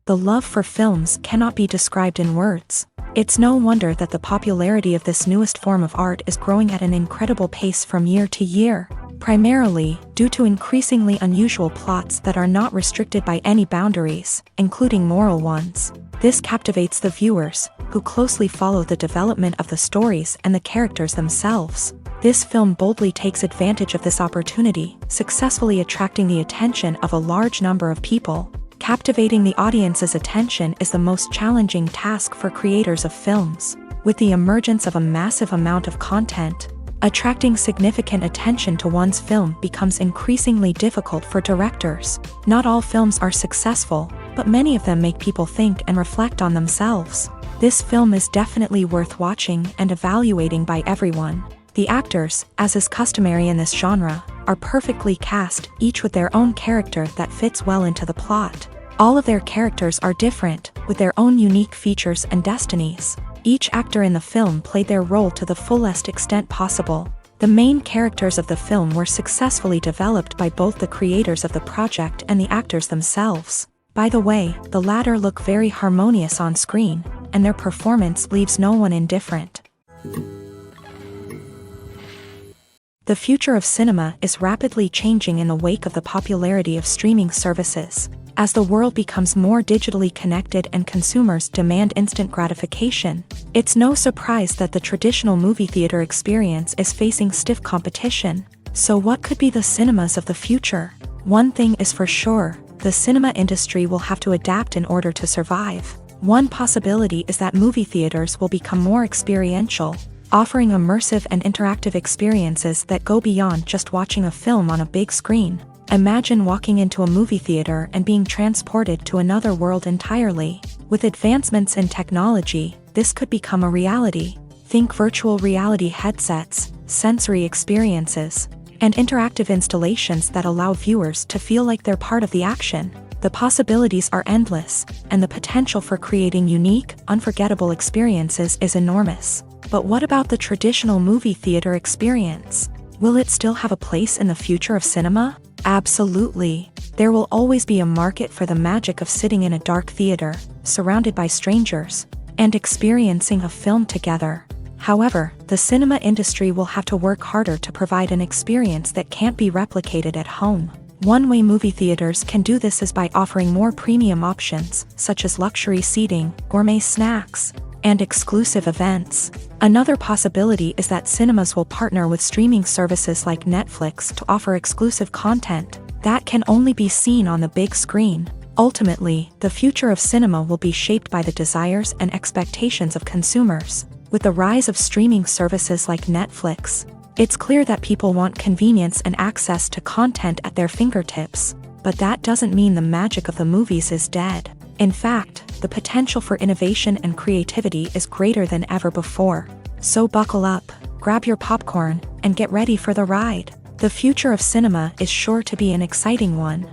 The love for films cannot be described in words. It's no wonder that the popularity of this newest form of art is growing at an incredible pace from year to year, primarily due to increasingly unusual plots that are not restricted by any boundaries, including moral ones. This captivates the viewers, who closely follow the development of the stories and the characters themselves. This film boldly takes advantage of this opportunity, successfully attracting the attention of a large number of people. Captivating the audience's attention is the most challenging task for creators of films. With the emergence of a massive amount of content, attracting significant attention to one's film becomes increasingly difficult for directors. Not all films are successful, but many of them make people think and reflect on themselves. This film is definitely worth watching and evaluating by everyone. The actors, as is customary in this genre, are perfectly cast, each with their own character that fits well into the plot. All of their characters are different, with their own unique features and destinies. Each actor in the film played their role to the fullest extent possible. The main characters of the film were successfully developed by both the creators of the project and the actors themselves. By the way, the latter look very harmonious on screen, and their performance leaves no one indifferent. The future of cinema is rapidly changing in the wake of the popularity of streaming services. As the world becomes more digitally connected and consumers demand instant gratification, it's no surprise that the traditional movie theater experience is facing stiff competition. So what could be the cinemas of the future? One thing is for sure, the cinema industry will have to adapt in order to survive. One possibility is that movie theaters will become more experiential, offering immersive and interactive experiences that go beyond just watching a film on a big screen. Imagine walking into a movie theater and being transported to another world entirely. With advancements in technology, this could become a reality. Think virtual reality headsets, sensory experiences, and interactive installations that allow viewers to feel like they're part of the action. The possibilities are endless, and the potential for creating unique, unforgettable experiences is enormous. But what about the traditional movie theater experience? Will it still have a place in the future of cinema? Absolutely. There will always be a market for the magic of sitting in a dark theater, surrounded by strangers, and experiencing a film together. However, the cinema industry will have to work harder to provide an experience that can't be replicated at home. One way movie theaters can do this is by offering more premium options, such as luxury seating, gourmet snacks, and exclusive events. Another possibility is that cinemas will partner with streaming services like Netflix to offer exclusive content that can only be seen on the big screen. Ultimately, the future of cinema will be shaped by the desires and expectations of consumers. With the rise of streaming services like Netflix, it's clear that people want convenience and access to content at their fingertips. But that doesn't mean the magic of the movies is dead. In fact, the potential for innovation and creativity is greater than ever before. So buckle up, grab your popcorn, and get ready for the ride. The future of cinema is sure to be an exciting one.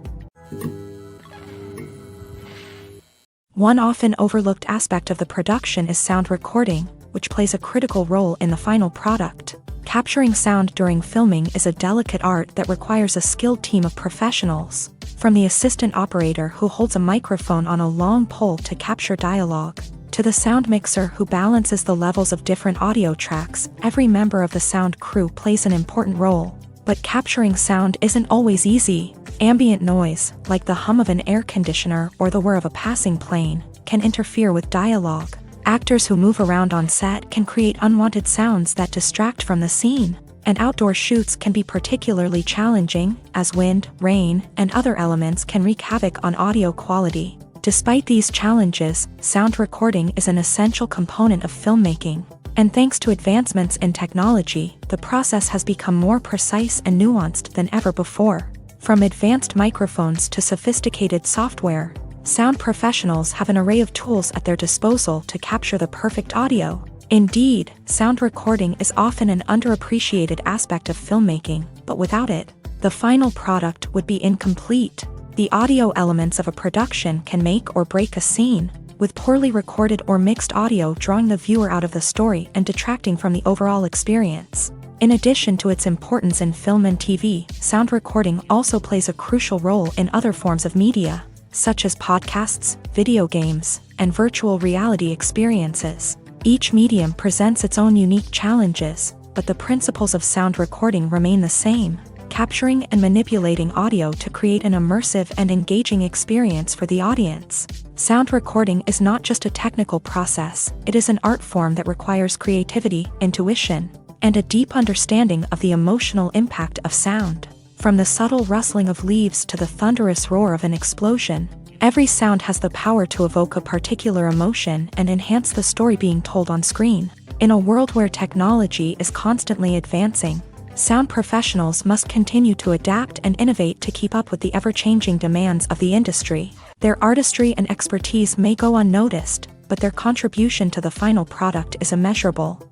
One often overlooked aspect of the production is sound recording, which plays a critical role in the final product. Capturing sound during filming is a delicate art that requires a skilled team of professionals. From the assistant operator who holds a microphone on a long pole to capture dialogue, to the sound mixer who balances the levels of different audio tracks, every member of the sound crew plays an important role. But capturing sound isn't always easy. Ambient noise, like the hum of an air conditioner or the whir of a passing plane, can interfere with dialogue. Actors who move around on set can create unwanted sounds that distract from the scene. And outdoor shoots can be particularly challenging, as wind, rain, and other elements can wreak havoc on audio quality. Despite these challenges, sound recording is an essential component of filmmaking. And thanks to advancements in technology, the process has become more precise and nuanced than ever before. From advanced microphones to sophisticated software, sound professionals have an array of tools at their disposal to capture the perfect audio. Indeed, sound recording is often an underappreciated aspect of filmmaking, but without it, the final product would be incomplete. The audio elements of a production can make or break a scene, with poorly recorded or mixed audio drawing the viewer out of the story and detracting from the overall experience. In addition to its importance in film and TV, sound recording also plays a crucial role in other forms of media. such as podcasts, video games, and virtual reality experiences. Each medium presents its own unique challenges, but the principles of sound recording remain the same, capturing and manipulating audio to create an immersive and engaging experience for the audience. Sound recording is not just a technical process, it is an art form that requires creativity, intuition, and a deep understanding of the emotional impact of sound. From the subtle rustling of leaves to the thunderous roar of an explosion, every sound has the power to evoke a particular emotion and enhance the story being told on screen. In a world where technology is constantly advancing, sound professionals must continue to adapt and innovate to keep up with the ever-changing demands of the industry. Their artistry and expertise may go unnoticed, but their contribution to the final product is immeasurable.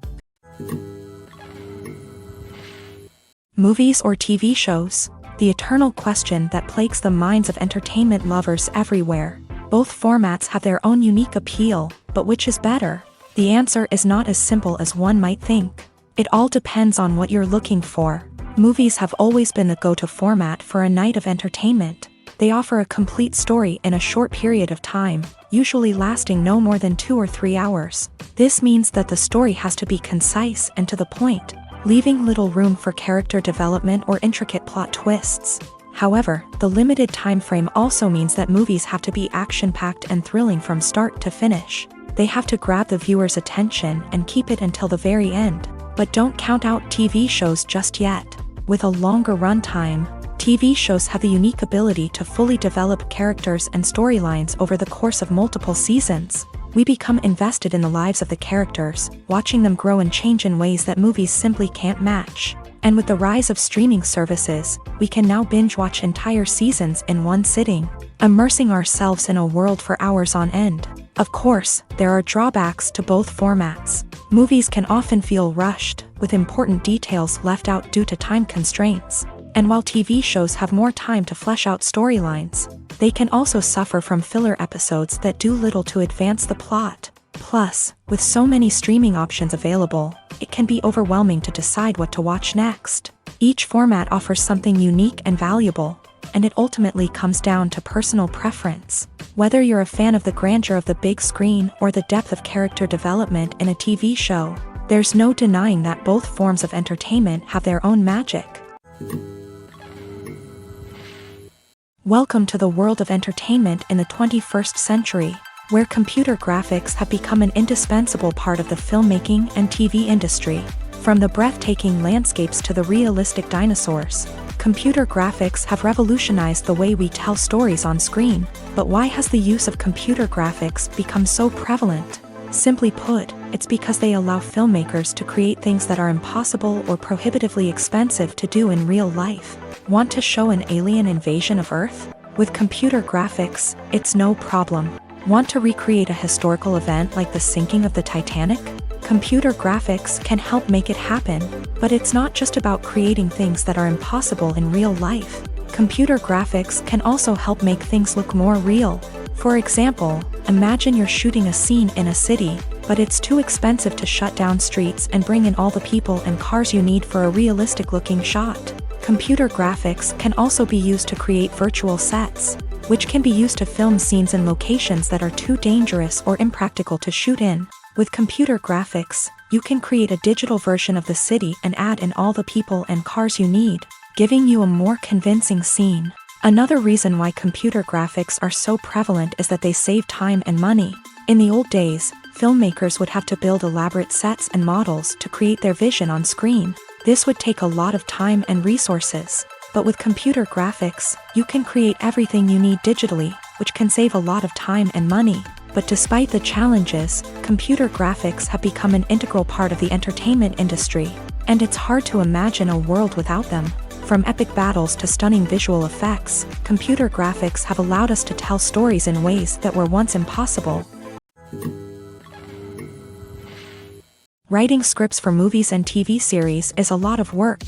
Movies or TV shows? The eternal question that plagues the minds of entertainment lovers everywhere. Both formats have their own unique appeal, but which is better? The answer is not as simple as one might think. It all depends on what you're looking for. Movies have always been the go-to format for a night of entertainment. They offer a complete story in a short period of time, usually lasting no more than 2 or 3 hours. This means that the story has to be concise and to the point, leaving little room for character development or intricate plot twists. However, the limited time frame also means that movies have to be action-packed and thrilling from start to finish. They have to grab the viewer's attention and keep it until the very end. But don't count out TV shows just yet. With a longer runtime, TV shows have the unique ability to fully develop characters and storylines over the course of multiple seasons. We become invested in the lives of the characters, watching them grow and change in ways that movies simply can't match. And with the rise of streaming services, we can now binge-watch entire seasons in one sitting, immersing ourselves in a world for hours on end. Of course, there are drawbacks to both formats. Movies can often feel rushed, with important details left out due to time constraints. And while TV shows have more time to flesh out storylines, they can also suffer from filler episodes that do little to advance the plot. Plus, with so many streaming options available, it can be overwhelming to decide what to watch next. Each format offers something unique and valuable, and it ultimately comes down to personal preference. Whether you're a fan of the grandeur of the big screen or the depth of character development in a TV show, there's no denying that both forms of entertainment have their own magic. Welcome to the world of entertainment in the 21st century, where computer graphics have become an indispensable part of the filmmaking and TV industry. From the breathtaking landscapes to the realistic dinosaurs, computer graphics have revolutionized the way we tell stories on screen. But why has the use of computer graphics become so prevalent? Simply put, it's because they allow filmmakers to create things that are impossible or prohibitively expensive to do in real life. Want to show an alien invasion of Earth? With computer graphics, it's no problem. Want to recreate a historical event like the sinking of the Titanic? Computer graphics can help make it happen. But it's not just about creating things that are impossible in real life. Computer graphics can also help make things look more real. For example, imagine you're shooting a scene in a city, but it's too expensive to shut down streets and bring in all the people and cars you need for a realistic-looking shot. Computer graphics can also be used to create virtual sets, which can be used to film scenes in locations that are too dangerous or impractical to shoot in. With computer graphics, you can create a digital version of the city and add in all the people and cars you need, giving you a more convincing scene. Another reason why computer graphics are so prevalent is that they save time and money. In the old days, filmmakers would have to build elaborate sets and models to create their vision on screen. This would take a lot of time and resources. But with computer graphics, you can create everything you need digitally, which can save a lot of time and money. But despite the challenges, computer graphics have become an integral part of the entertainment industry, and it's hard to imagine a world without them. From epic battles to stunning visual effects, computer graphics have allowed us to tell stories in ways that were once impossible. Writing scripts for movies and TV series is a lot of work.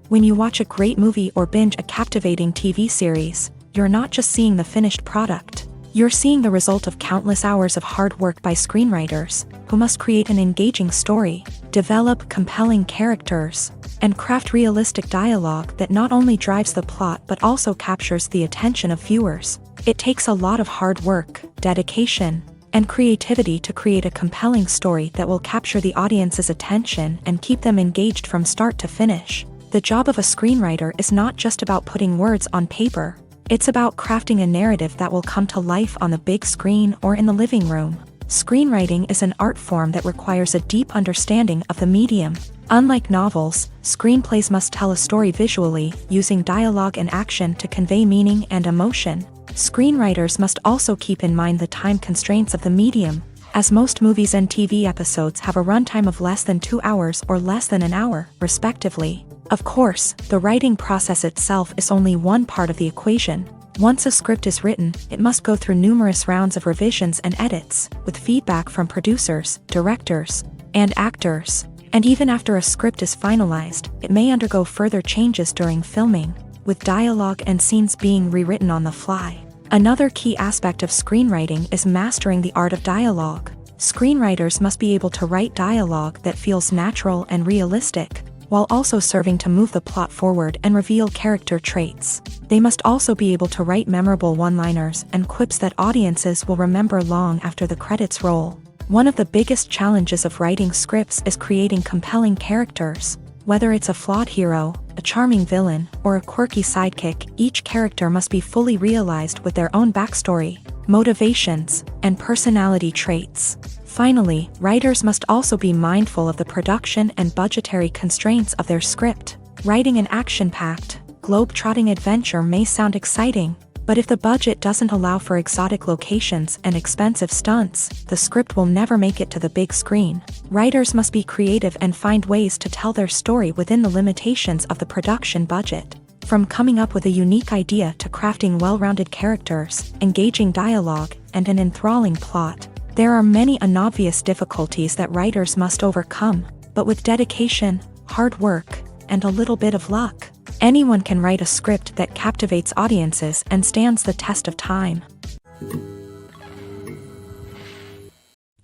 When you watch a great movie or binge a captivating TV series, you're not just seeing the finished product. You're seeing the result of countless hours of hard work by screenwriters, who must create an engaging story, develop compelling characters, and craft realistic dialogue that not only drives the plot but also captures the attention of viewers. It takes a lot of hard work, dedication, and creativity to create a compelling story that will capture the audience's attention and keep them engaged from start to finish. The job of a screenwriter is not just about putting words on paper. It's about crafting a narrative that will come to life on the big screen or in the living room. Screenwriting is an art form that requires a deep understanding of the medium. Unlike novels, screenplays must tell a story visually, using dialogue and action to convey meaning and emotion. Screenwriters must also keep in mind the time constraints of the medium, as most movies and TV episodes have a runtime of less than 2 hours or less than an hour, respectively. Of course, the writing process itself is only one part of the equation. Once a script is written, it must go through numerous rounds of revisions and edits, with feedback from producers, directors, and actors. And even after a script is finalized, it may undergo further changes during filming, with dialogue and scenes being rewritten on the fly. Another key aspect of screenwriting is mastering the art of dialogue. Screenwriters must be able to write dialogue that feels natural and realistic, while also serving to move the plot forward and reveal character traits. They must also be able to write memorable one-liners and quips that audiences will remember long after the credits roll. One of the biggest challenges of writing scripts is creating compelling characters. Whether it's a flawed hero, a charming villain, or a quirky sidekick, each character must be fully realized with their own backstory, motivations, and personality traits. Finally, writers must also be mindful of the production and budgetary constraints of their script. Writing an action-packed, globe-trotting adventure may sound exciting, but if the budget doesn't allow for exotic locations and expensive stunts, the script will never make it to the big screen. Writers must be creative and find ways to tell their story within the limitations of the production budget. From coming up with a unique idea to crafting well-rounded characters, engaging dialogue, and an enthralling plot, there are many unobvious difficulties that writers must overcome, but with dedication, hard work, and a little bit of luck, anyone can write a script that captivates audiences and stands the test of time.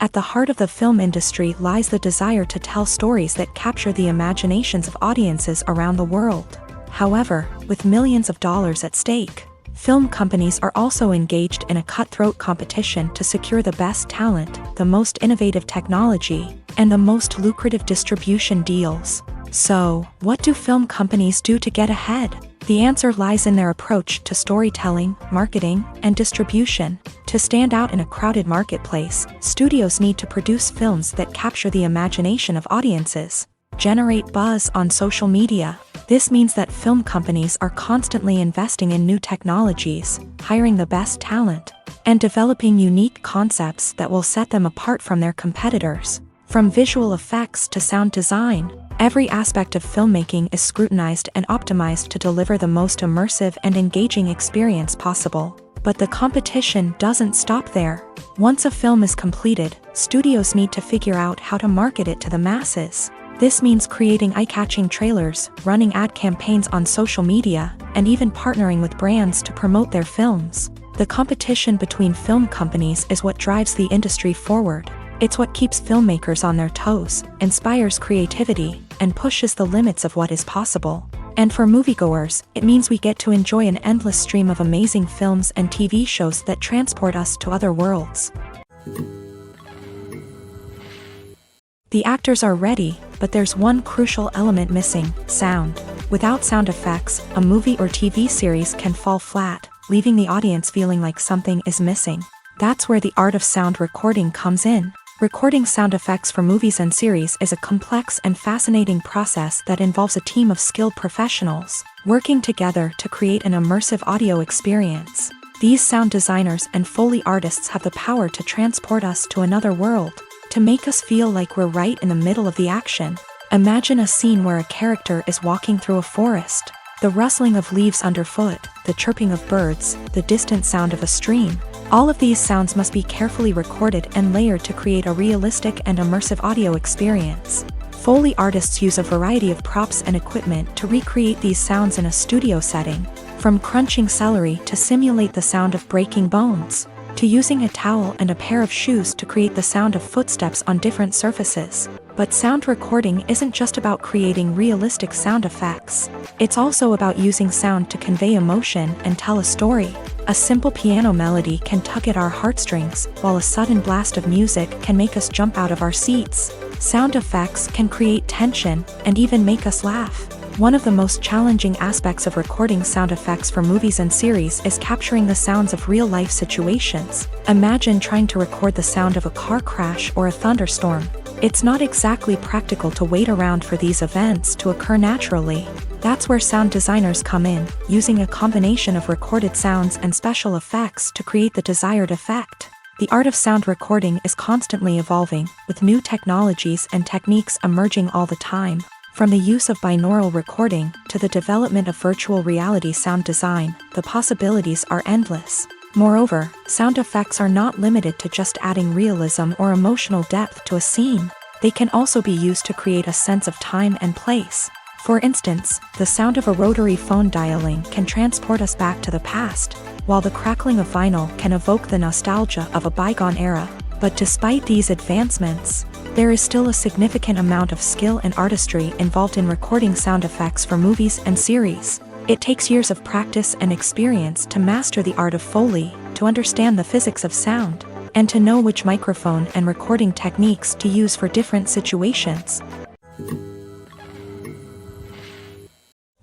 At the heart of the film industry lies the desire to tell stories that capture the imaginations of audiences around the world. However, with millions of dollars at stake, film companies are also engaged in a cutthroat competition to secure the best talent, the most innovative technology, and the most lucrative distribution deals. So, what do film companies do to get ahead? The answer lies in their approach to storytelling, marketing, and distribution. To stand out in a crowded marketplace, studios need to produce films that capture the imagination of audiences, generate buzz on social media. This means that film companies are constantly investing in new technologies, hiring the best talent, and developing unique concepts that will set them apart from their competitors. From visual effects to sound design, every aspect of filmmaking is scrutinized and optimized to deliver the most immersive and engaging experience possible. But the competition doesn't stop there. Once a film is completed, studios need to figure out how to market it to the masses. This means creating eye-catching trailers, running ad campaigns on social media, and even partnering with brands to promote their films. The competition between film companies is what drives the industry forward. It's what keeps filmmakers on their toes, inspires creativity, and pushes the limits of what is possible. And for moviegoers, it means we get to enjoy an endless stream of amazing films and TV shows that transport us to other worlds. The actors are ready, but there's one crucial element missing: sound. Without sound effects, a movie or TV series can fall flat, leaving the audience feeling like something is missing. That's where the art of sound recording comes in. Recording sound effects for movies and series is a complex and fascinating process that involves a team of skilled professionals working together to create an immersive audio experience. These sound designers and Foley artists have the power to transport us to another world, to make us feel like we're right in the middle of the action. Imagine a scene where a character is walking through a forest. The rustling of leaves underfoot, the chirping of birds, the distant sound of a stream. All of these sounds must be carefully recorded and layered to create a realistic and immersive audio experience. Foley artists use a variety of props and equipment to recreate these sounds in a studio setting, from crunching celery to simulate the sound of breaking bones. to using a towel and a pair of shoes to create the sound of footsteps on different surfaces. But sound recording isn't just about creating realistic sound effects. It's also about using sound to convey emotion and tell a story. A simple piano melody can tug at our heartstrings, while a sudden blast of music can make us jump out of our seats. Sound effects can create tension and even make us laugh. One of the most challenging aspects of recording sound effects for movies and series is capturing the sounds of real-life situations. Imagine trying to record the sound of a car crash or a thunderstorm. It's not exactly practical to wait around for these events to occur naturally. That's where sound designers come in, using a combination of recorded sounds and special effects to create the desired effect. The art of sound recording is constantly evolving, with new technologies and techniques emerging all the time. From the use of binaural recording to the development of virtual reality sound design, the possibilities are endless. Moreover, sound effects are not limited to just adding realism or emotional depth to a scene. They can also be used to create a sense of time and place. For instance, the sound of a rotary phone dialing can transport us back to the past, while the crackling of vinyl can evoke the nostalgia of a bygone era. But despite these advancements, there is still a significant amount of skill and artistry involved in recording sound effects for movies and series. It takes years of practice and experience to master the art of Foley, to understand the physics of sound, and to know which microphone and recording techniques to use for different situations.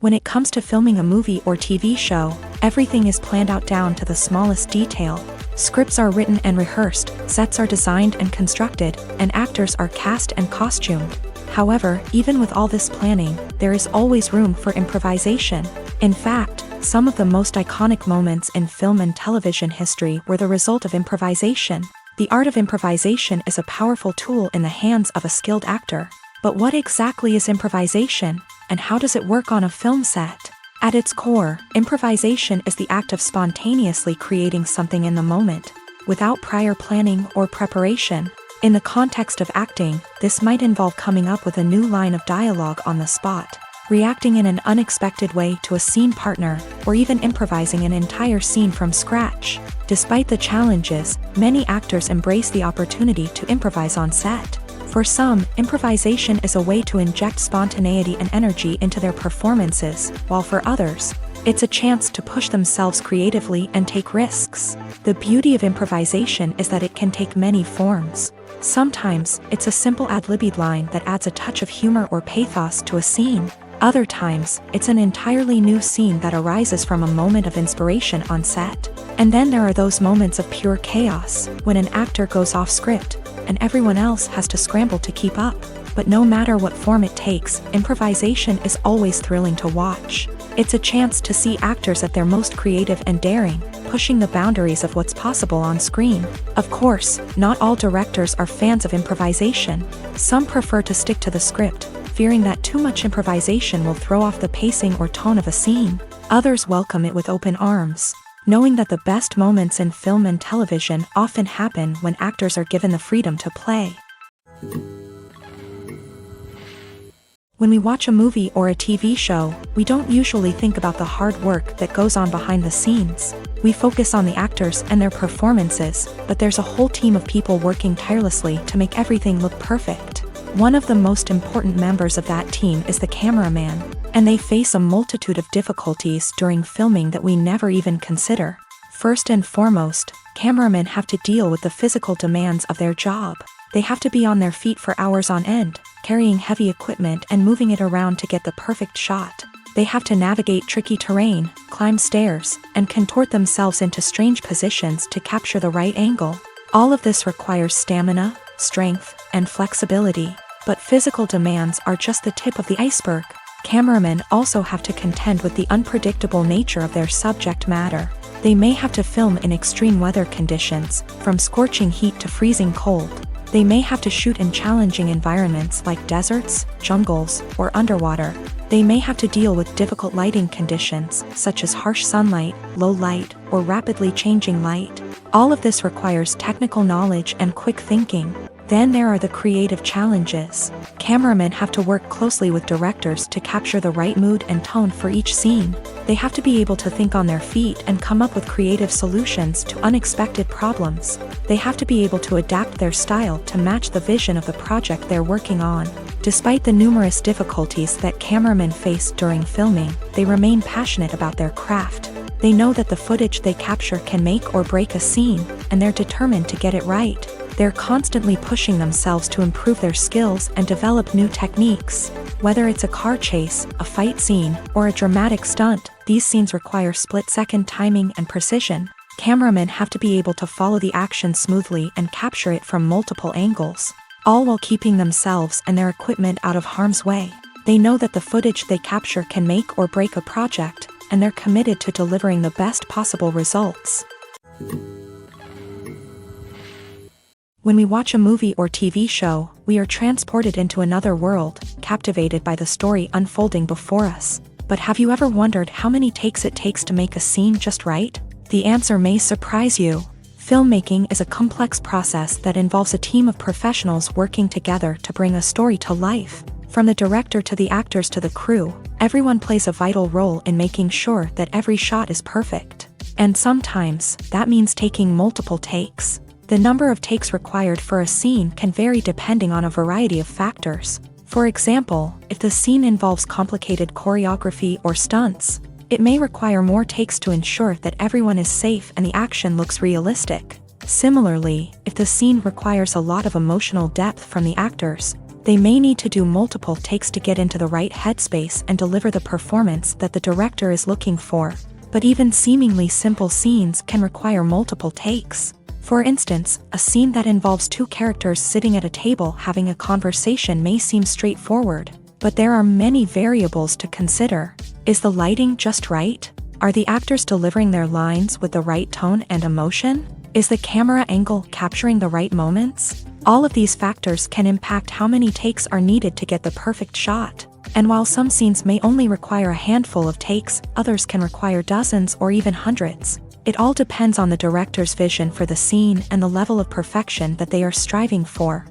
When it comes to filming a movie or TV show, everything is planned out down to the smallest detail. Scripts are written and rehearsed, sets are designed and constructed, and actors are cast and costumed. However, even with all this planning, there is always room for improvisation. In fact, some of the most iconic moments in film and television history were the result of improvisation. The art of improvisation is a powerful tool in the hands of a skilled actor. But what exactly is improvisation, and how does it work on a film set? At its core, improvisation is the act of spontaneously creating something in the moment, without prior planning or preparation. In the context of acting, this might involve coming up with a new line of dialogue on the spot, reacting in an unexpected way to a scene partner, or even improvising an entire scene from scratch. Despite the challenges, many actors embrace the opportunity to improvise on set. For some, improvisation is a way to inject spontaneity and energy into their performances, while for others, it's a chance to push themselves creatively and take risks. The beauty of improvisation is that it can take many forms. Sometimes, it's a simple ad-libbed line that adds a touch of humor or pathos to a scene. Other times, it's an entirely new scene that arises from a moment of inspiration on set. And then there are those moments of pure chaos, when an actor goes off script, and everyone else has to scramble to keep up. But no matter what form it takes, improvisation is always thrilling to watch. It's a chance to see actors at their most creative and daring, pushing the boundaries of what's possible on screen. Of course, not all directors are fans of improvisation. Some prefer to stick to the script, fearing that too much improvisation will throw off the pacing or tone of a scene. Others welcome it with open arms, knowing that the best moments in film and television often happen when actors are given the freedom to play. When we watch a movie or a TV show, we don't usually think about the hard work that goes on behind the scenes. We focus on the actors and their performances, but there's a whole team of people working tirelessly to make everything look perfect. One of the most important members of that team is the cameraman, and they face a multitude of difficulties during filming that we never even consider. First and foremost, cameramen have to deal with the physical demands of their job. They have to be on their feet for hours on end, carrying heavy equipment and moving it around to get the perfect shot. They have to navigate tricky terrain, climb stairs, and contort themselves into strange positions to capture the right angle. All of this requires stamina, strength, and flexibility. But physical demands are just the tip of the iceberg. Cameramen also have to contend with the unpredictable nature of their subject matter. They may have to film in extreme weather conditions, from scorching heat to freezing cold. They may have to shoot in challenging environments like deserts, jungles, or underwater. They may have to deal with difficult lighting conditions, such as harsh sunlight, low light, or rapidly changing light. All of this requires technical knowledge and quick thinking. Then there are the creative challenges. Cameramen have to work closely with directors to capture the right mood and tone for each scene. They have to be able to think on their feet and come up with creative solutions to unexpected problems. They have to be able to adapt their style to match the vision of the project they're working on. Despite the numerous difficulties that cameramen face during filming, they remain passionate about their craft. They know that the footage they capture can make or break a scene, and they're determined to get it right. They're constantly pushing themselves to improve their skills and develop new techniques. Whether it's a car chase, a fight scene, or a dramatic stunt, these scenes require split-second timing and precision. Cameramen have to be able to follow the action smoothly and capture it from multiple angles, all while keeping themselves and their equipment out of harm's way. They know that the footage they capture can make or break a project, and they're committed to delivering the best possible results. When we watch a movie or TV show, we are transported into another world, captivated by the story unfolding before us. But have you ever wondered how many takes it takes to make a scene just right? The answer may surprise you. Filmmaking is a complex process that involves a team of professionals working together to bring a story to life. From the director to the actors to the crew, everyone plays a vital role in making sure that every shot is perfect. And sometimes, that means taking multiple takes. The number of takes required for a scene can vary depending on a variety of factors. For example, if the scene involves complicated choreography or stunts, it may require more takes to ensure that everyone is safe and the action looks realistic. Similarly, if the scene requires a lot of emotional depth from the actors, they may need to do multiple takes to get into the right headspace and deliver the performance that the director is looking for. But even seemingly simple scenes can require multiple takes. For instance, a scene that involves two characters sitting at a table having a conversation may seem straightforward, but there are many variables to consider. Is the lighting just right? Are the actors delivering their lines with the right tone and emotion? Is the camera angle capturing the right moments? All of these factors can impact how many takes are needed to get the perfect shot. And while some scenes may only require a handful of takes, others can require dozens or even hundreds. It all depends on the director's vision for the scene and the level of perfection that they are striving for.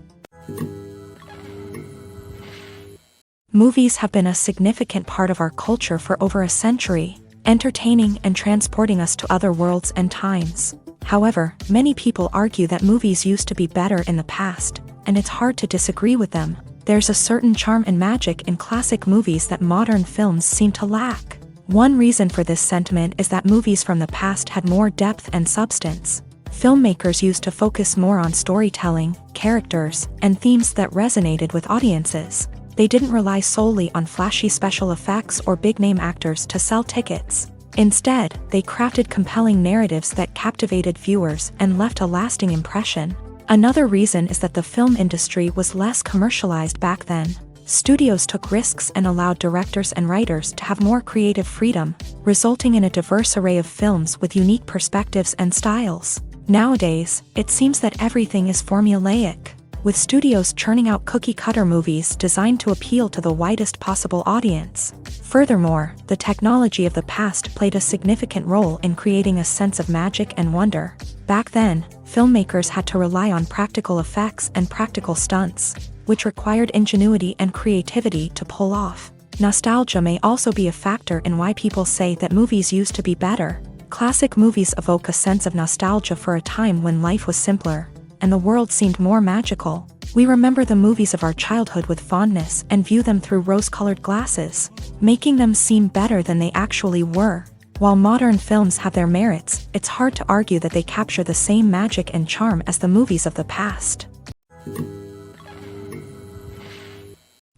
Movies have been a significant part of our culture for over a century, entertaining and transporting us to other worlds and times. However, many people argue that movies used to be better in the past, and it's hard to disagree with them. There's a certain charm and magic in classic movies that modern films seem to lack. One reason for this sentiment is that movies from the past had more depth and substance. Filmmakers used to focus more on storytelling, characters, and themes that resonated with audiences. They didn't rely solely on flashy special effects or big-name actors to sell tickets. Instead, they crafted compelling narratives that captivated viewers and left a lasting impression. Another reason is that the film industry was less commercialized back then. Studios took risks and allowed directors and writers to have more creative freedom, resulting in a diverse array of films with unique perspectives and styles. Nowadays, it seems that everything is formulaic, with studios churning out cookie-cutter movies designed to appeal to the widest possible audience. Furthermore, the technology of the past played a significant role in creating a sense of magic and wonder. Back then, filmmakers had to rely on practical effects and practical stunts, which required ingenuity and creativity to pull off. Nostalgia may also be a factor in why people say that movies used to be better. Classic movies evoke a sense of nostalgia for a time when life was simpler, and the world seemed more magical. We remember the movies of our childhood with fondness and view them through rose-colored glasses, making them seem better than they actually were. While modern films have their merits, it's hard to argue that they capture the same magic and charm as the movies of the past.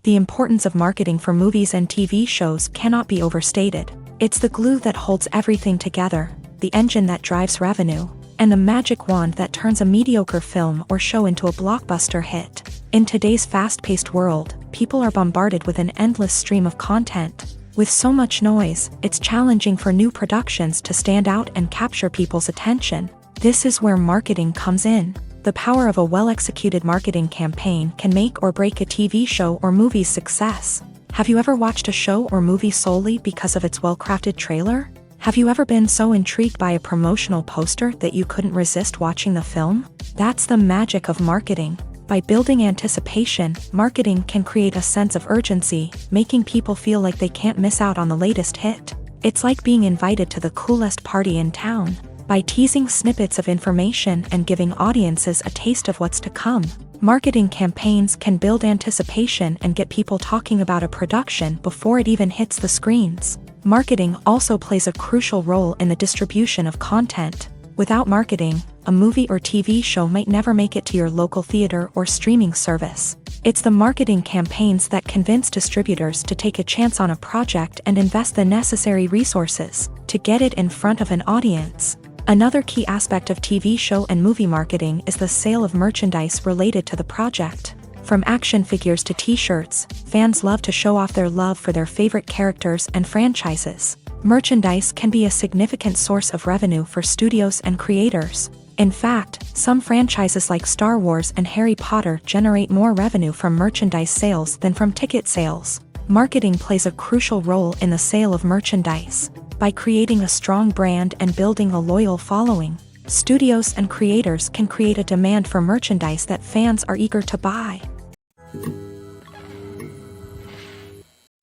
The importance of marketing for movies and TV shows cannot be overstated. It's the glue that holds everything together, the engine that drives revenue, and the magic wand that turns a mediocre film or show into a blockbuster hit. In today's fast-paced world, people are bombarded with an endless stream of content. With so much noise, it's challenging for new productions to stand out and capture people's attention. This is where marketing comes in. The power of a well-executed marketing campaign can make or break a TV show or movie's success. Have you ever watched a show or movie solely because of its well-crafted trailer? Have you ever been so intrigued by a promotional poster that you couldn't resist watching the film? That's the magic of marketing. By building anticipation, marketing can create a sense of urgency, making people feel like they can't miss out on the latest hit. It's like being invited to the coolest party in town. By teasing snippets of information and giving audiences a taste of what's to come, marketing campaigns can build anticipation and get people talking about a production before it even hits the screens. Marketing also plays a crucial role in the distribution of content. Without marketing, a movie or TV show might never make it to your local theater or streaming service. It's the marketing campaigns that convince distributors to take a chance on a project and invest the necessary resources to get it in front of an audience. Another key aspect of TV show and movie marketing is the sale of merchandise related to the project. From action figures to t-shirts, fans love to show off their love for their favorite characters and franchises. Merchandise can be a significant source of revenue for studios and creators. In fact, some franchises like Star Wars and Harry Potter generate more revenue from merchandise sales than from ticket sales. Marketing plays a crucial role in the sale of merchandise. By creating a strong brand and building a loyal following, studios and creators can create a demand for merchandise that fans are eager to buy.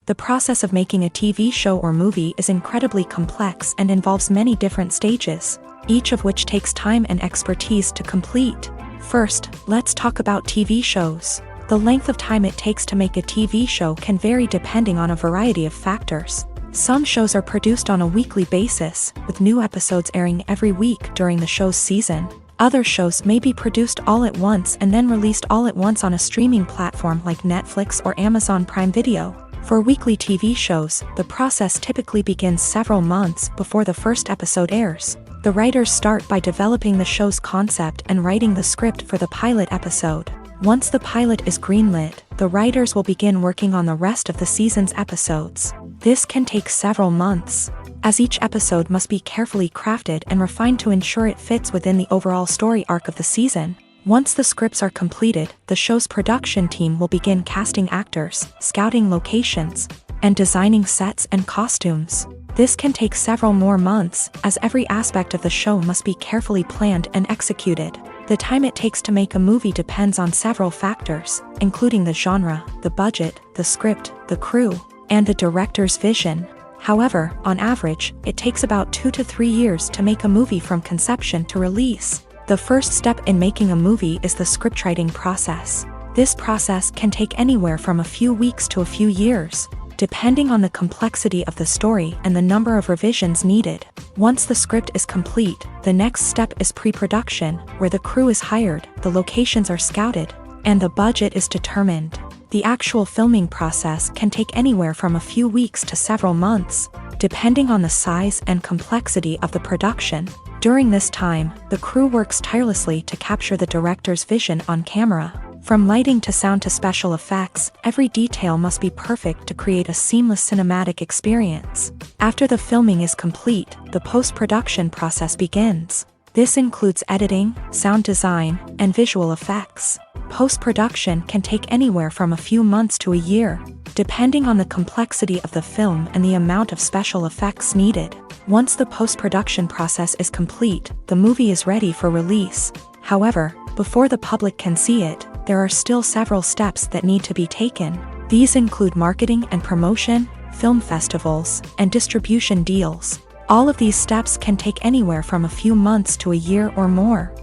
The process of making a TV show or movie is incredibly complex and involves many different stages, each of which takes time and expertise to complete. First, let's talk about TV shows. The length of time it takes to make a TV show can vary depending on a variety of factors. Some shows are produced on a weekly basis, with new episodes airing every week during the show's season. Other shows may be produced all at once and then released all at once on a streaming platform like Netflix or Amazon Prime Video. For weekly TV shows, the process typically begins several months before the first episode airs. The writers start by developing the show's concept and writing the script for the pilot episode. Once the pilot is greenlit, the writers will begin working on the rest of the season's episodes. This can take several months, as each episode must be carefully crafted and refined to ensure it fits within the overall story arc of the season. Once the scripts are completed, the show's production team will begin casting actors, scouting locations, and designing sets and costumes. This can take several more months, as every aspect of the show must be carefully planned and executed. The time it takes to make a movie depends on several factors, including the genre, the budget, the script, the crew, and the director's vision. However, on average, it takes about 2 to 3 years to make a movie from conception to release. The first step in making a movie is the scriptwriting process. This process can take anywhere from a few weeks to a few years, depending on the complexity of the story and the number of revisions needed. Once the script is complete, the next step is pre-production, where the crew is hired, the locations are scouted, and the budget is determined. The actual filming process can take anywhere from a few weeks to several months, depending on the size and complexity of the production. During this time, the crew works tirelessly to capture the director's vision on camera. From lighting to sound to special effects, every detail must be perfect to create a seamless cinematic experience. After the filming is complete, the post-production process begins. This includes editing, sound design, and visual effects. Post-production can take anywhere from a few months to a year, depending on the complexity of the film and the amount of special effects needed. Once the post-production process is complete, the movie is ready for release. However, before the public can see it, there are still several steps that need to be taken. These include marketing and promotion, film festivals, and distribution deals. All of these steps can take anywhere from a few months to a year or more.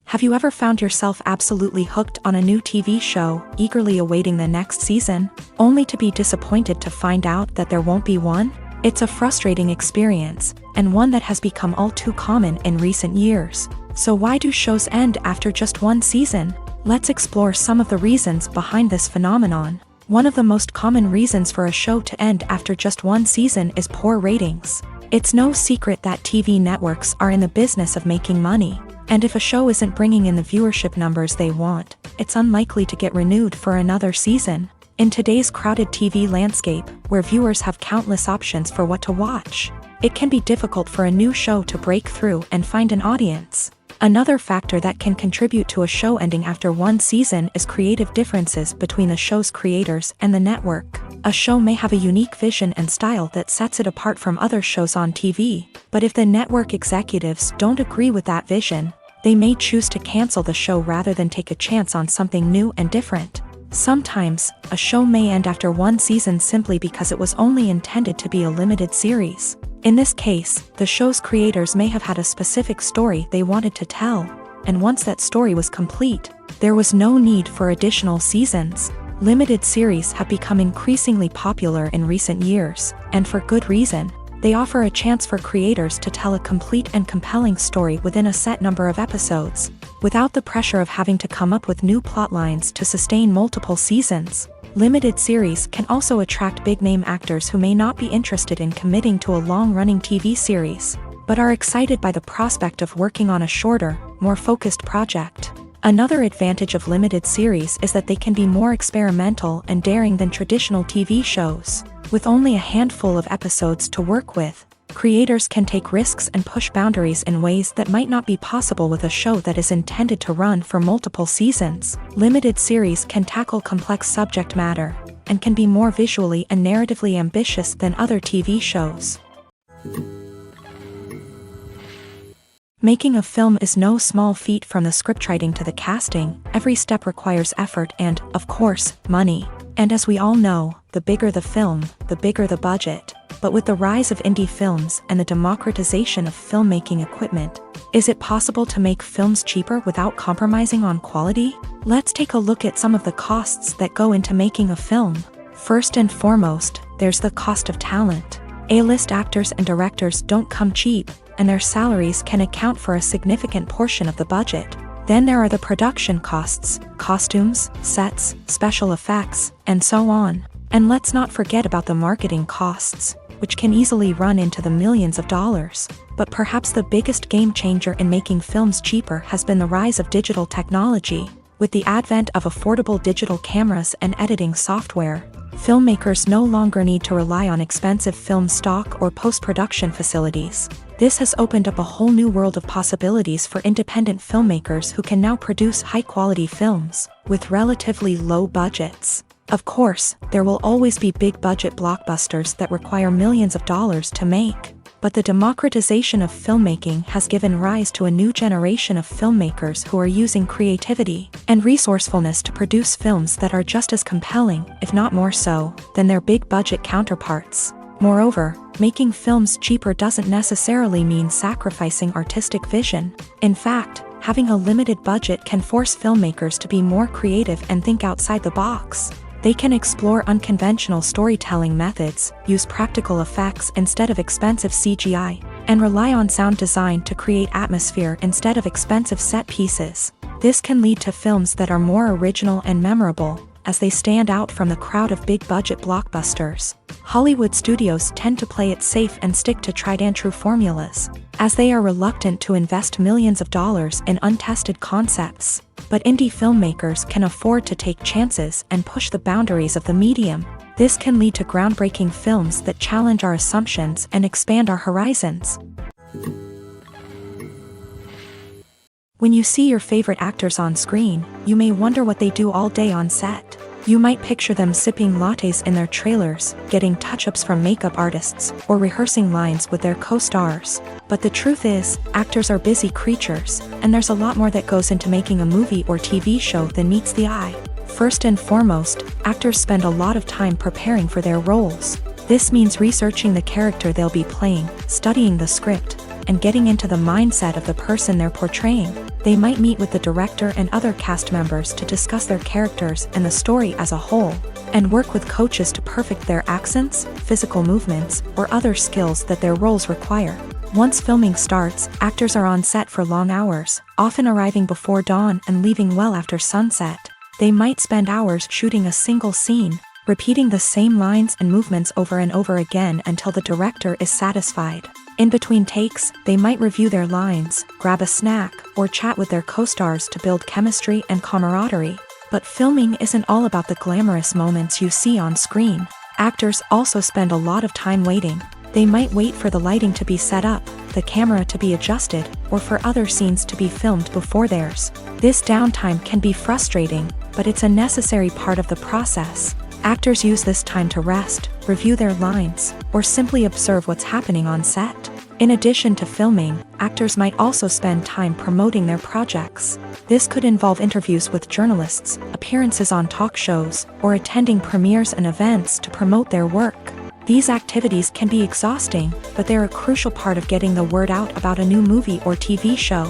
Have you ever found yourself absolutely hooked on a new TV show, eagerly awaiting the next season, only to be disappointed to find out that there won't be one? It's a frustrating experience, and one that has become all too common in recent years. So why do shows end after just one season? Let's explore some of the reasons behind this phenomenon. One of the most common reasons for a show to end after just one season is poor ratings. It's no secret that TV networks are in the business of making money. And if a show isn't bringing in the viewership numbers they want, it's unlikely to get renewed for another season. In today's crowded TV landscape, where viewers have countless options for what to watch, it can be difficult for a new show to break through and find an audience. Another factor that can contribute to a show ending after one season is creative differences between the show's creators and the network. A show may have a unique vision and style that sets it apart from other shows on TV, but if the network executives don't agree with that vision, They may choose to cancel the show rather than take a chance on something new and different. Sometimes, a show may end after one season simply because it was only intended to be a limited series. In this case, the show's creators may have had a specific story they wanted to tell, and once that story was complete, there was no need for additional seasons. Limited series have become increasingly popular in recent years, and for good reason. They offer a chance for creators to tell a complete and compelling story within a set number of episodes, without the pressure of having to come up with new plotlines to sustain multiple seasons. Limited series can also attract big-name actors who may not be interested in committing to a long-running TV series, but are excited by the prospect of working on a shorter, more focused project. Another advantage of limited series is that they can be more experimental and daring than traditional TV shows. With only a handful of episodes to work with, creators can take risks and push boundaries in ways that might not be possible with a show that is intended to run for multiple seasons. Limited series can tackle complex subject matter, and can be more visually and narratively ambitious than other TV shows. Making a film is no small feat. From the scriptwriting to the casting, every step requires effort and, of course, money. And as we all know, the bigger the film, the bigger the budget. But with the rise of indie films and the democratization of filmmaking equipment, is it possible to make films cheaper without compromising on quality? Let's take a look at some of the costs that go into making a film. First and foremost, there's the cost of talent. A-list actors and directors don't come cheap, and their salaries can account for a significant portion of the budget. Then there are the production costs, costumes, sets, special effects, and so on. And let's not forget about the marketing costs, which can easily run into the millions of dollars. But perhaps the biggest game changer in making films cheaper has been the rise of digital technology. With the advent of affordable digital cameras and editing software, filmmakers no longer need to rely on expensive film stock or post-production facilities. This has opened up a whole new world of possibilities for independent filmmakers who can now produce high-quality films with relatively low budgets. Of course, there will always be big-budget blockbusters that require millions of dollars to make. But the democratization of filmmaking has given rise to a new generation of filmmakers who are using creativity and resourcefulness to produce films that are just as compelling, if not more so, than their big-budget counterparts. Moreover, making films cheaper doesn't necessarily mean sacrificing artistic vision. In fact, having a limited budget can force filmmakers to be more creative and think outside the box. They can explore unconventional storytelling methods, use practical effects instead of expensive CGI, and rely on sound design to create atmosphere instead of expensive set pieces. This can lead to films that are more original and memorable, as they stand out from the crowd of big-budget blockbusters. Hollywood studios tend to play it safe and stick to tried-and-true formulas, as they are reluctant to invest millions of dollars in untested concepts. But indie filmmakers can afford to take chances and push the boundaries of the medium. This can lead to groundbreaking films that challenge our assumptions and expand our horizons. When you see your favorite actors on screen, you may wonder what they do all day on set. You might picture them sipping lattes in their trailers, getting touch-ups from makeup artists, or rehearsing lines with their co-stars. But the truth is, actors are busy creatures, and there's a lot more that goes into making a movie or TV show than meets the eye. First and foremost, actors spend a lot of time preparing for their roles. This means researching the character they'll be playing, studying the script, and getting into the mindset of the person they're portraying. They might meet with the director and other cast members to discuss their characters and the story as a whole, and work with coaches to perfect their accents, physical movements, or other skills that their roles require. Once filming starts, actors are on set for long hours, often arriving before dawn and leaving well after sunset. They might spend hours shooting a single scene, repeating the same lines and movements over and over again until the director is satisfied. In between takes, they might review their lines, grab a snack, or chat with their co-stars to build chemistry and camaraderie. But filming isn't all about the glamorous moments you see on screen. Actors also spend a lot of time waiting. They might wait for the lighting to be set up, the camera to be adjusted, or for other scenes to be filmed before theirs. This downtime can be frustrating, but it's a necessary part of the process. Actors use this time to rest, review their lines, or simply observe what's happening on set. In addition to filming, actors might also spend time promoting their projects. This could involve interviews with journalists, appearances on talk shows, or attending premieres and events to promote their work. These activities can be exhausting, but they're a crucial part of getting the word out about a new movie or TV show.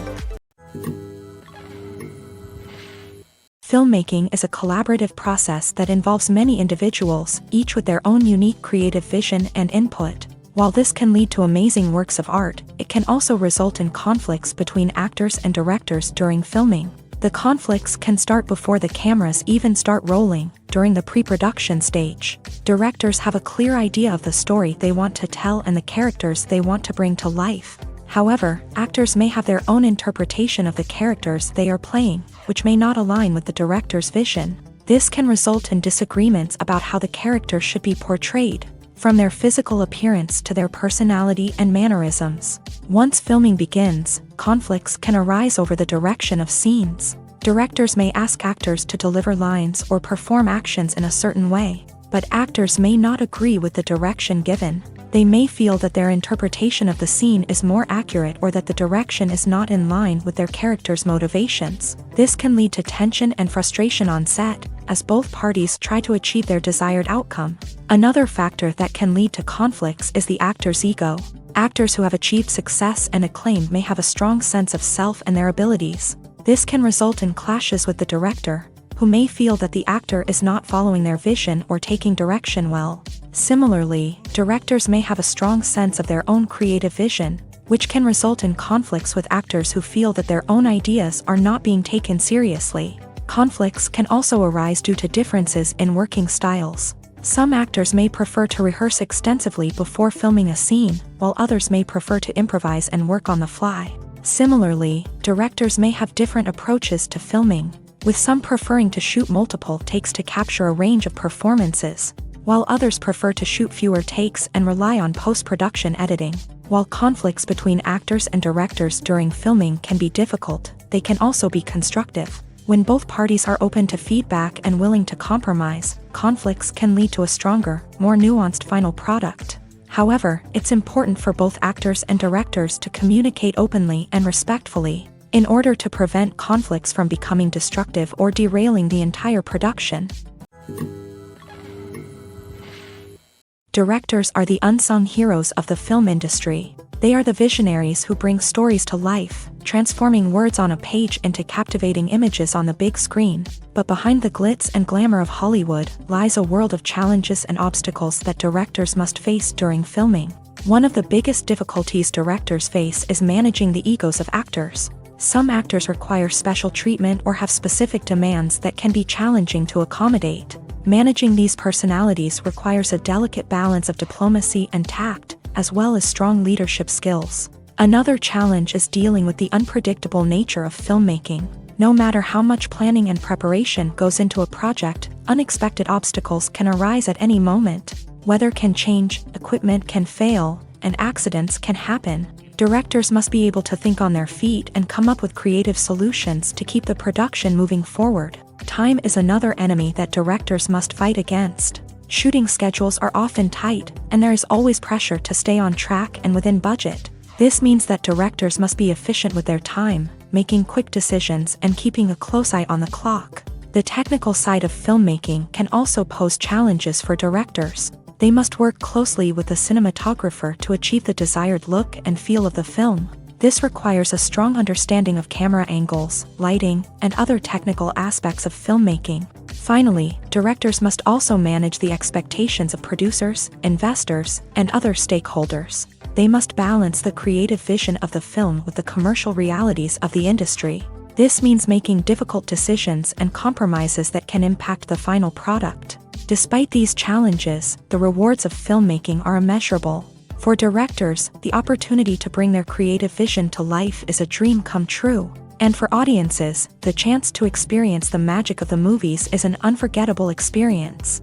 Filmmaking is a collaborative process that involves many individuals, each with their own unique creative vision and input. While this can lead to amazing works of art, it can also result in conflicts between actors and directors during filming. The conflicts can start before the cameras even start rolling, during the pre-production stage. Directors have a clear idea of the story they want to tell and the characters they want to bring to life. However, actors may have their own interpretation of the characters they are playing, which may not align with the director's vision. This can result in disagreements about how the character should be portrayed, from their physical appearance to their personality and mannerisms. Once filming begins, conflicts can arise over the direction of scenes. Directors may ask actors to deliver lines or perform actions in a certain way, but actors may not agree with the direction given. They may feel that their interpretation of the scene is more accurate or that the direction is not in line with their character's motivations. This can lead to tension and frustration on set, as both parties try to achieve their desired outcome. Another factor that can lead to conflicts is the actor's ego. Actors who have achieved success and acclaim may have a strong sense of self and their abilities. This can result in clashes with the director, who may feel that the actor is not following their vision or taking direction well. Similarly, directors may have a strong sense of their own creative vision, which can result in conflicts with actors who feel that their own ideas are not being taken seriously. Conflicts can also arise due to differences in working styles. Some actors may prefer to rehearse extensively before filming a scene, while others may prefer to improvise and work on the fly. Similarly, directors may have different approaches to filming, with some preferring to shoot multiple takes to capture a range of performances, while others prefer to shoot fewer takes and rely on post-production editing. While conflicts between actors and directors during filming can be difficult, they can also be constructive. When both parties are open to feedback and willing to compromise, conflicts can lead to a stronger, more nuanced final product. However, it's important for both actors and directors to communicate openly and respectfully, in order to prevent conflicts from becoming destructive or derailing the entire production. Directors are the unsung heroes of the film industry. They are the visionaries who bring stories to life, transforming words on a page into captivating images on the big screen. But behind the glitz and glamour of Hollywood lies a world of challenges and obstacles that directors must face during filming. One of the biggest difficulties directors face is managing the egos of actors. Some actors require special treatment or have specific demands that can be challenging to accommodate. Managing these personalities requires a delicate balance of diplomacy and tact, as well as strong leadership skills. Another challenge is dealing with the unpredictable nature of filmmaking. No matter how much planning and preparation goes into a project, unexpected obstacles can arise at any moment. Weather can change, equipment can fail, and accidents can happen. Directors must be able to think on their feet and come up with creative solutions to keep the production moving forward. Time is another enemy that directors must fight against. Shooting schedules are often tight, and there is always pressure to stay on track and within budget. This means that directors must be efficient with their time, making quick decisions and keeping a close eye on the clock. The technical side of filmmaking can also pose challenges for directors. They must work closely with the cinematographer to achieve the desired look and feel of the film. This requires a strong understanding of camera angles, lighting, and other technical aspects of filmmaking. Finally, directors must also manage the expectations of producers, investors, and other stakeholders. They must balance the creative vision of the film with the commercial realities of the industry. This means making difficult decisions and compromises that can impact the final product. Despite these challenges, the rewards of filmmaking are immeasurable. For directors, the opportunity to bring their creative vision to life is a dream come true. And for audiences, the chance to experience the magic of the movies is an unforgettable experience.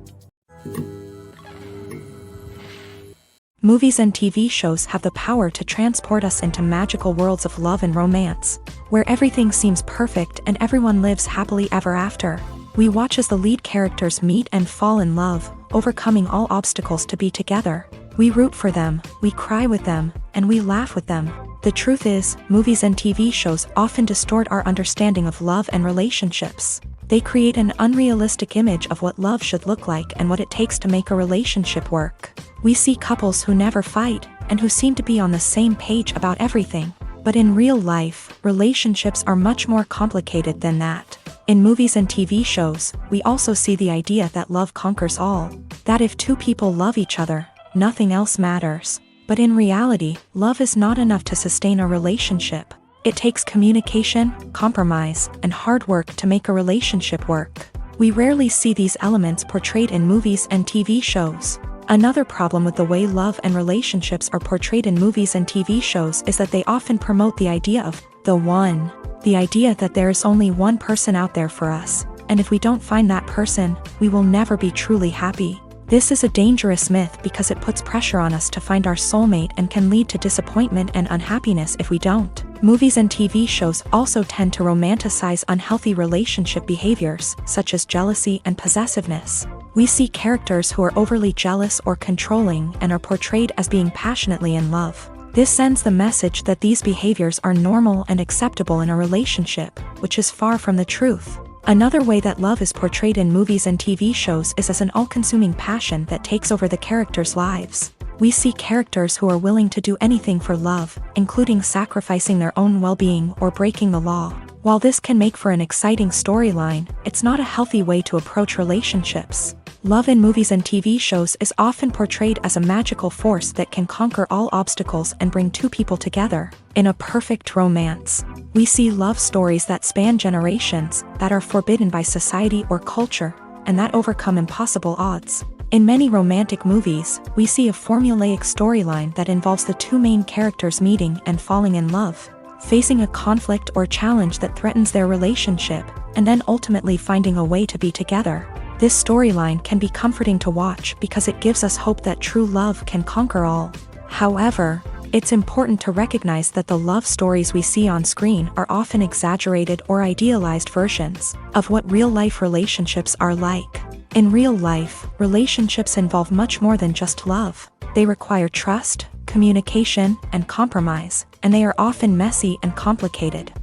Movies and TV shows have the power to transport us into magical worlds of love and romance, where everything seems perfect and everyone lives happily ever after. We watch as the lead characters meet and fall in love, overcoming all obstacles to be together. We root for them, we cry with them, and we laugh with them. The truth is, movies and TV shows often distort our understanding of love and relationships. They create an unrealistic image of what love should look like and what it takes to make a relationship work. We see couples who never fight, and who seem to be on the same page about everything. But in real life, relationships are much more complicated than that. In movies and TV shows, we also see the idea that love conquers all. That if two people love each other, nothing else matters. But in reality, love is not enough to sustain a relationship. It takes communication, compromise, and hard work to make a relationship work. We rarely see these elements portrayed in movies and TV shows. Another problem with the way love and relationships are portrayed in movies and TV shows is that they often promote the idea of the one. The idea that there is only one person out there for us, and if we don't find that person, we will never be truly happy. This is a dangerous myth because it puts pressure on us to find our soulmate and can lead to disappointment and unhappiness if we don't. Movies and TV shows also tend to romanticize unhealthy relationship behaviors, such as jealousy and possessiveness. We see characters who are overly jealous or controlling and are portrayed as being passionately in love. This sends the message that these behaviors are normal and acceptable in a relationship, which is far from the truth. Another way that love is portrayed in movies and TV shows is as an all-consuming passion that takes over the characters' lives. We see characters who are willing to do anything for love, including sacrificing their own well-being or breaking the law. While this can make for an exciting storyline, it's not a healthy way to approach relationships. Love in movies and TV shows is often portrayed as a magical force that can conquer all obstacles and bring two people together. In a perfect romance, we see love stories that span generations, that are forbidden by society or culture, and that overcome impossible odds. In many romantic movies, we see a formulaic storyline that involves the two main characters meeting and falling in love, facing a conflict or challenge that threatens their relationship, and then ultimately finding a way to be together. This storyline can be comforting to watch because it gives us hope that true love can conquer all. However, it's important to recognize that the love stories we see on screen are often exaggerated or idealized versions of what real-life relationships are like. In real life, relationships involve much more than just love. They require trust, communication, and compromise, and they are often messy and complicated.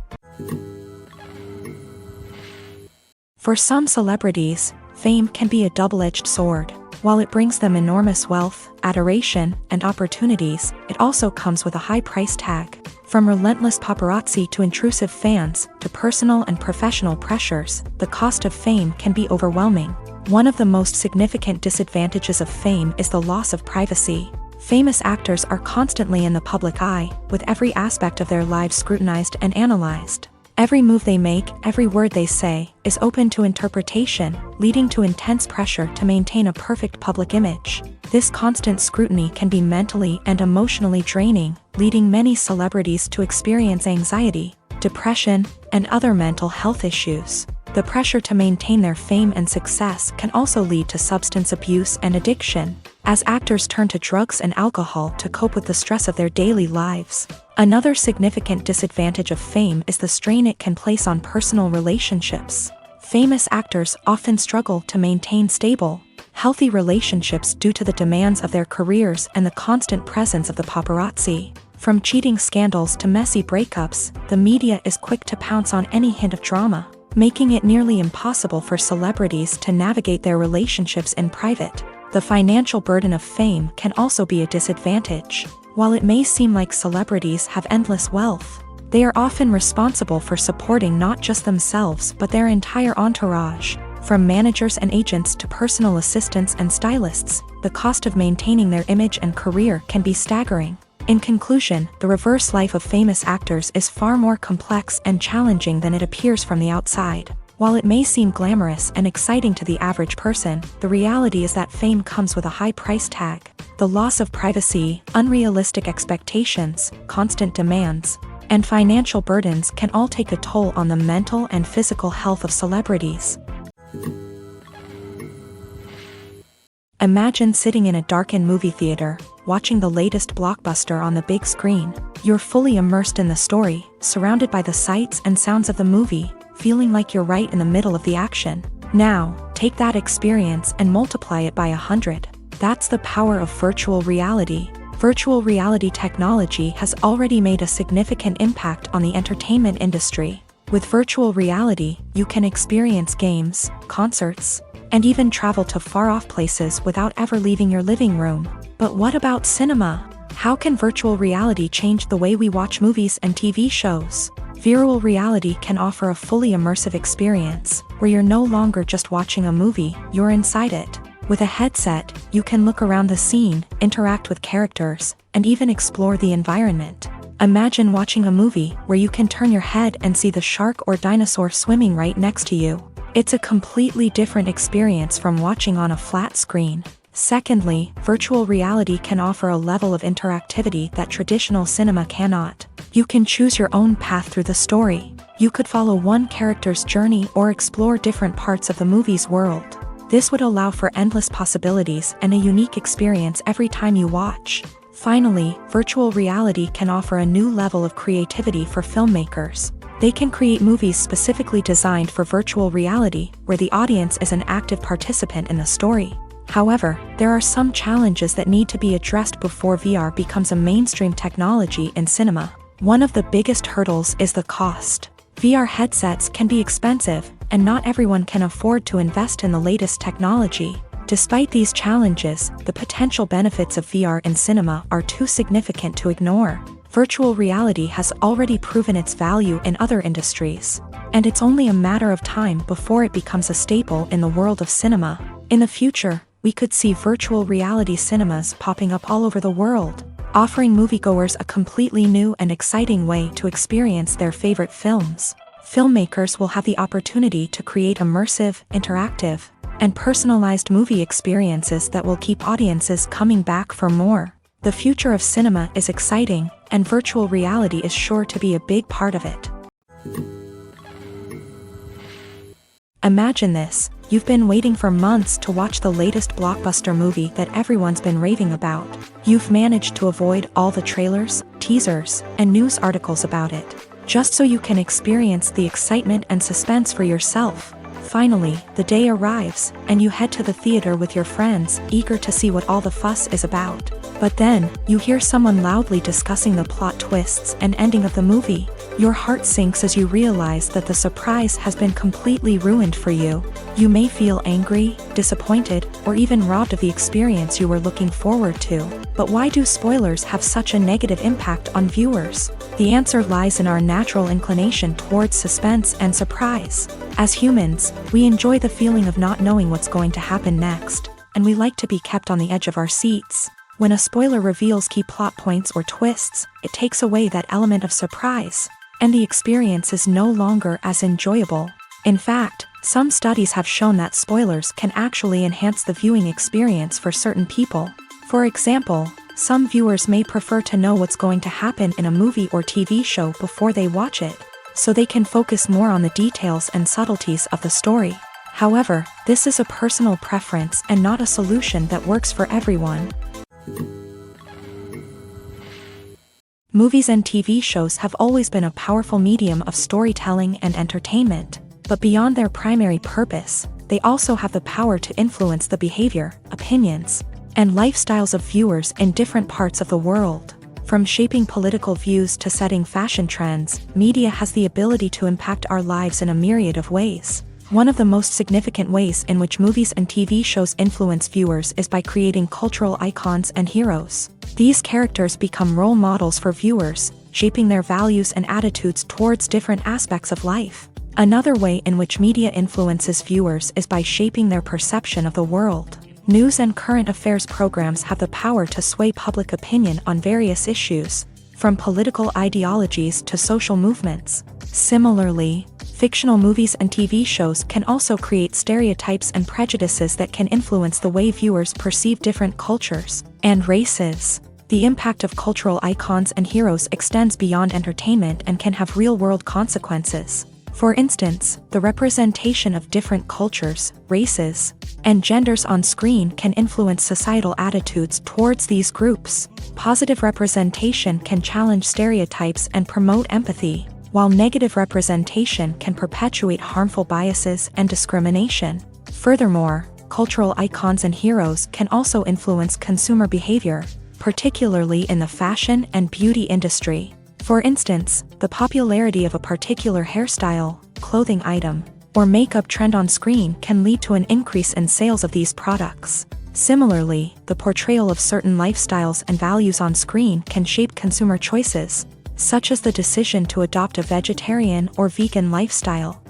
For some celebrities, fame can be a double-edged sword. While it brings them enormous wealth, adoration, and opportunities, it also comes with a high price tag. From relentless paparazzi to intrusive fans, to personal and professional pressures, the cost of fame can be overwhelming. One of the most significant disadvantages of fame is the loss of privacy. Famous actors are constantly in the public eye, with every aspect of their lives scrutinized and analyzed. Every move they make, every word they say, is open to interpretation, leading to intense pressure to maintain a perfect public image. This constant scrutiny can be mentally and emotionally draining, leading many celebrities to experience anxiety, depression, and other mental health issues. The pressure to maintain their fame and success can also lead to substance abuse and addiction, as actors turn to drugs and alcohol to cope with the stress of their daily lives. Another significant disadvantage of fame is the strain it can place on personal relationships. Famous actors often struggle to maintain stable, healthy relationships due to the demands of their careers and the constant presence of the paparazzi. From cheating scandals to messy breakups, the media is quick to pounce on any hint of drama, making it nearly impossible for celebrities to navigate their relationships in private. The financial burden of fame can also be a disadvantage. While it may seem like celebrities have endless wealth, they are often responsible for supporting not just themselves but their entire entourage. From managers and agents to personal assistants and stylists, the cost of maintaining their image and career can be staggering. In conclusion, the reverse life of famous actors is far more complex and challenging than it appears from the outside. While it may seem glamorous and exciting to the average person, the reality is that fame comes with a high price tag. The loss of privacy, unrealistic expectations, constant demands, and financial burdens can all take a toll on the mental and physical health of celebrities. Imagine sitting in a darkened movie theater, watching the latest blockbuster on the big screen. You're fully immersed in the story, surrounded by the sights and sounds of the movie, feeling like you're right in the middle of the action. Now, take that experience and multiply it by 100. That's the power of virtual reality. Virtual reality technology has already made a significant impact on the entertainment industry. With virtual reality, you can experience games, concerts, and even travel to far-off places without ever leaving your living room. But what about cinema? How can virtual reality change the way we watch movies and TV shows? Virtual reality can offer a fully immersive experience, where you're no longer just watching a movie, you're inside it. With a headset, you can look around the scene, interact with characters, and even explore the environment. Imagine watching a movie where you can turn your head and see the shark or dinosaur swimming right next to you. It's a completely different experience from watching on a flat screen. Secondly, virtual reality can offer a level of interactivity that traditional cinema cannot. You can choose your own path through the story. You could follow one character's journey or explore different parts of the movie's world. This would allow for endless possibilities and a unique experience every time you watch. Finally, virtual reality can offer a new level of creativity for filmmakers. They can create movies specifically designed for virtual reality, where the audience is an active participant in the story. However, there are some challenges that need to be addressed before VR becomes a mainstream technology in cinema. One of the biggest hurdles is the cost. VR headsets can be expensive, and not everyone can afford to invest in the latest technology. Despite these challenges, the potential benefits of VR in cinema are too significant to ignore. Virtual reality has already proven its value in other industries, and it's only a matter of time before it becomes a staple in the world of cinema. In the future, we could see virtual reality cinemas popping up all over the world, offering moviegoers a completely new and exciting way to experience their favorite films. Filmmakers will have the opportunity to create immersive, interactive, and personalized movie experiences that will keep audiences coming back for more. The future of cinema is exciting, and virtual reality is sure to be a big part of it. Imagine this. You've been waiting for months to watch the latest blockbuster movie that everyone's been raving about. You've managed to avoid all the trailers, teasers, and news articles about it, just so you can experience the excitement and suspense for yourself. Finally, the day arrives, and you head to the theater with your friends, eager to see what all the fuss is about. But then, you hear someone loudly discussing the plot twists and ending of the movie. Your heart sinks as you realize that the surprise has been completely ruined for you. You may feel angry, disappointed, or even robbed of the experience you were looking forward to. But why do spoilers have such a negative impact on viewers? The answer lies in our natural inclination towards suspense and surprise. As humans, we enjoy the feeling of not knowing what's going to happen next, and we like to be kept on the edge of our seats. When a spoiler reveals key plot points or twists, it takes away that element of surprise, and the experience is no longer as enjoyable. In fact, some studies have shown that spoilers can actually enhance the viewing experience for certain people. For example, some viewers may prefer to know what's going to happen in a movie or TV show before they watch it, so they can focus more on the details and subtleties of the story. However, this is a personal preference and not a solution that works for everyone. Movies and TV shows have always been a powerful medium of storytelling and entertainment, but beyond their primary purpose, they also have the power to influence the behavior, opinions, and lifestyles of viewers in different parts of the world. From shaping political views to setting fashion trends, media has the ability to impact our lives in a myriad of ways. One of the most significant ways in which movies and TV shows influence viewers is by creating cultural icons and heroes. These characters become role models for viewers, shaping their values and attitudes towards different aspects of life. Another way in which media influences viewers is by shaping their perception of the world. News and current affairs programs have the power to sway public opinion on various issues, from political ideologies to social movements. Similarly, fictional movies and TV shows can also create stereotypes and prejudices that can influence the way viewers perceive different cultures and races. The impact of cultural icons and heroes extends beyond entertainment and can have real-world consequences. For instance, the representation of different cultures, races, and genders on screen can influence societal attitudes towards these groups. Positive representation can challenge stereotypes and promote empathy, while negative representation can perpetuate harmful biases and discrimination. Furthermore, cultural icons and heroes can also influence consumer behavior, particularly in the fashion and beauty industry. For instance, the popularity of a particular hairstyle, clothing item, or makeup trend on screen can lead to an increase in sales of these products. Similarly, the portrayal of certain lifestyles and values on screen can shape consumer choices, such as the decision to adopt a vegetarian or vegan lifestyle.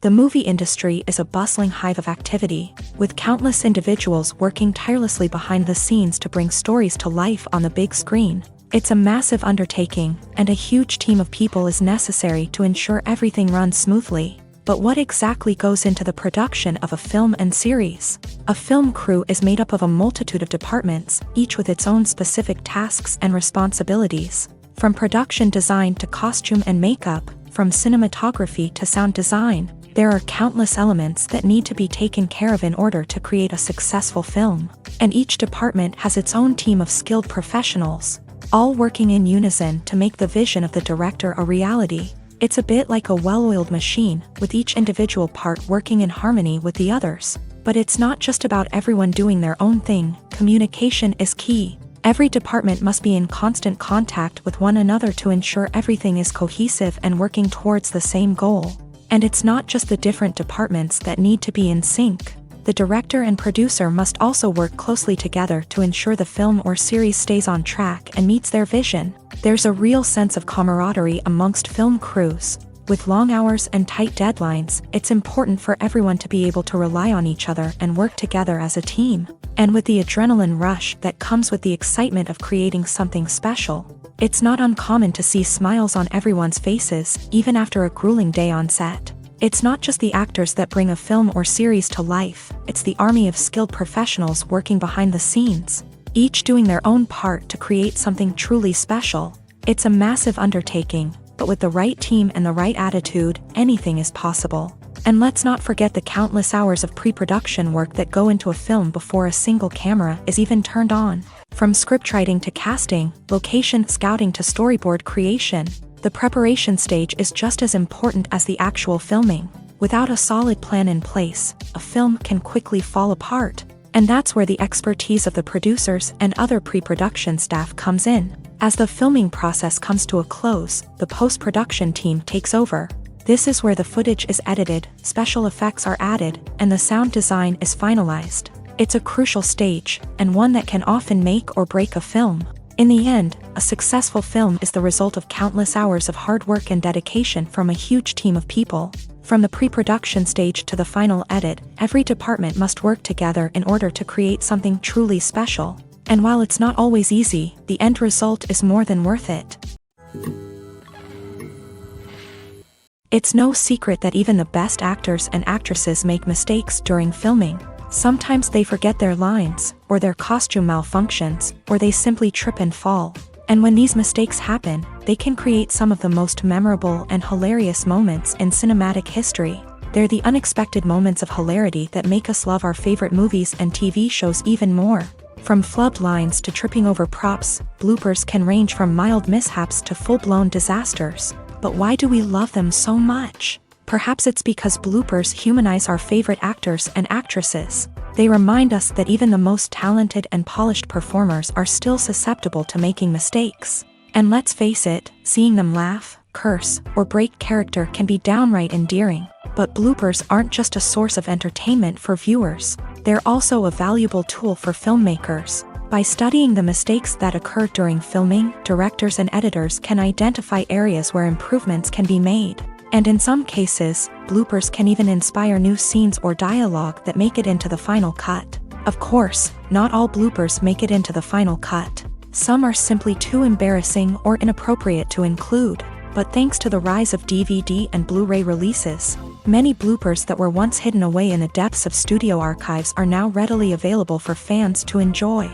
The movie industry is a bustling hive of activity, with countless individuals working tirelessly behind the scenes to bring stories to life on the big screen. It's a massive undertaking, and a huge team of people is necessary to ensure everything runs smoothly. But what exactly goes into the production of a film and series? A film crew is made up of a multitude of departments, each with its own specific tasks and responsibilities. From production design to costume and makeup, from cinematography to sound design, there are countless elements that need to be taken care of in order to create a successful film. And each department has its own team of skilled professionals, all working in unison to make the vision of the director a reality. It's a bit like a well-oiled machine, with each individual part working in harmony with the others. But it's not just about everyone doing their own thing. Communication is key. Every department must be in constant contact with one another to ensure everything is cohesive and working towards the same goal. And it's not just the different departments that need to be in sync. The director and producer must also work closely together to ensure the film or series stays on track and meets their vision. There's a real sense of camaraderie amongst film crews. With long hours and tight deadlines, it's important for everyone to be able to rely on each other and work together as a team. And with the adrenaline rush that comes with the excitement of creating something special, it's not uncommon to see smiles on everyone's faces, even after a grueling day on set. It's not just the actors that bring a film or series to life, it's the army of skilled professionals working behind the scenes, each doing their own part to create something truly special. It's a massive undertaking, but with the right team and the right attitude, anything is possible. And let's not forget the countless hours of pre-production work that go into a film before a single camera is even turned on. From scriptwriting to casting, location scouting to storyboard creation, the preparation stage is just as important as the actual filming. Without a solid plan in place, a film can quickly fall apart. And that's where the expertise of the producers and other pre-production staff comes in. As the filming process comes to a close, the post-production team takes over. This is where the footage is edited, special effects are added, and the sound design is finalized. It's a crucial stage, and one that can often make or break a film. In the end, a successful film is the result of countless hours of hard work and dedication from a huge team of people. From the pre-production stage to the final edit, every department must work together in order to create something truly special. And while it's not always easy, the end result is more than worth it. It's no secret that even the best actors and actresses make mistakes during filming. Sometimes they forget their lines, or their costume malfunctions, or they simply trip and fall. And when these mistakes happen, they can create some of the most memorable and hilarious moments in cinematic history. They're the unexpected moments of hilarity that make us love our favorite movies and TV shows even more. From flubbed lines to tripping over props, bloopers can range from mild mishaps to full-blown disasters. But why do we love them so much? Perhaps it's because bloopers humanize our favorite actors and actresses. They remind us that even the most talented and polished performers are still susceptible to making mistakes. And let's face it, seeing them laugh, curse, or break character can be downright endearing. But bloopers aren't just a source of entertainment for viewers. They're also a valuable tool for filmmakers. By studying the mistakes that occur during filming, directors and editors can identify areas where improvements can be made. And in some cases, bloopers can even inspire new scenes or dialogue that make it into the final cut. Of course, not all bloopers make it into the final cut. Some are simply too embarrassing or inappropriate to include. But thanks to the rise of DVD and Blu-ray releases, many bloopers that were once hidden away in the depths of studio archives are now readily available for fans to enjoy.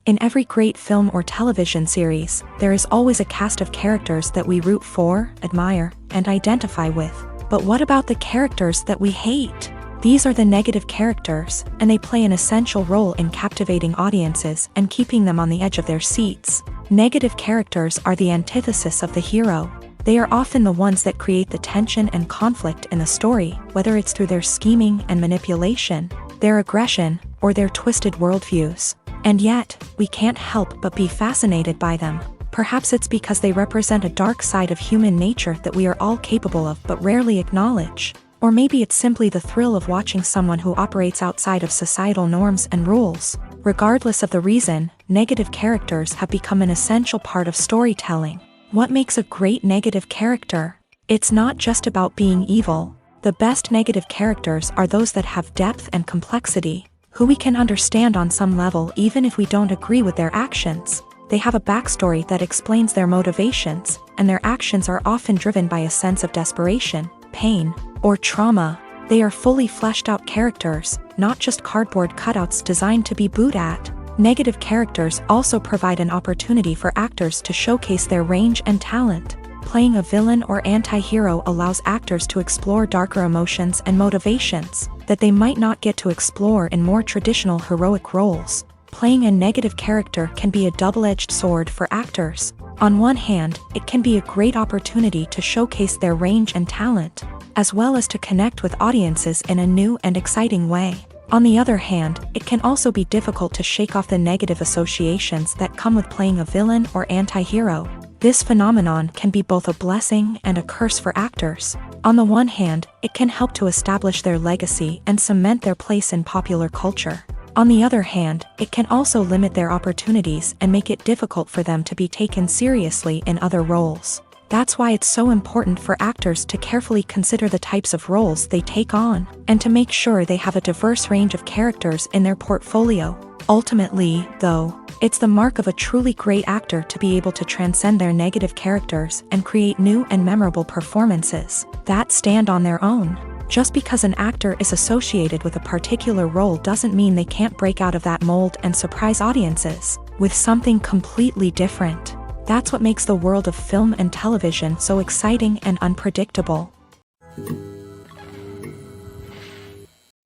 In every great film or television series, there is always a cast of characters that we root for, admire, and identify with. But what about the characters that we hate? These are the negative characters, and they play an essential role in captivating audiences and keeping them on the edge of their seats. Negative characters are the antithesis of the hero. They are often the ones that create the tension and conflict in the story, whether it's through their scheming and manipulation, their aggression, or their twisted worldviews. And yet, we can't help but be fascinated by them. Perhaps it's because they represent a dark side of human nature that we are all capable of but rarely acknowledge. Or maybe it's simply the thrill of watching someone who operates outside of societal norms and rules. Regardless of the reason, negative characters have become an essential part of storytelling. What makes a great negative character? It's not just about being evil. The best negative characters are those that have depth and complexity, who we can understand on some level even if we don't agree with their actions. They have a backstory that explains their motivations, and their actions are often driven by a sense of desperation, pain, or trauma. They are fully fleshed out characters, not just cardboard cutouts designed to be booed at. Negative characters also provide an opportunity for actors to showcase their range and talent. Playing a villain or anti-hero allows actors to explore darker emotions and motivations that they might not get to explore in more traditional heroic roles. Playing a negative character can be a double-edged sword for actors. On one hand, it can be a great opportunity to showcase their range and talent, as well as to connect with audiences in a new and exciting way. On the other hand, it can also be difficult to shake off the negative associations that come with playing a villain or anti-hero. This phenomenon can be both a blessing and a curse for actors. On the one hand, it can help to establish their legacy and cement their place in popular culture. On the other hand, it can also limit their opportunities and make it difficult for them to be taken seriously in other roles. That's why it's so important for actors to carefully consider the types of roles they take on, and to make sure they have a diverse range of characters in their portfolio. Ultimately, though, it's the mark of a truly great actor to be able to transcend their negative characters and create new and memorable performances that stand on their own. Just because an actor is associated with a particular role doesn't mean they can't break out of that mold and surprise audiences with something completely different. That's what makes the world of film and television so exciting and unpredictable.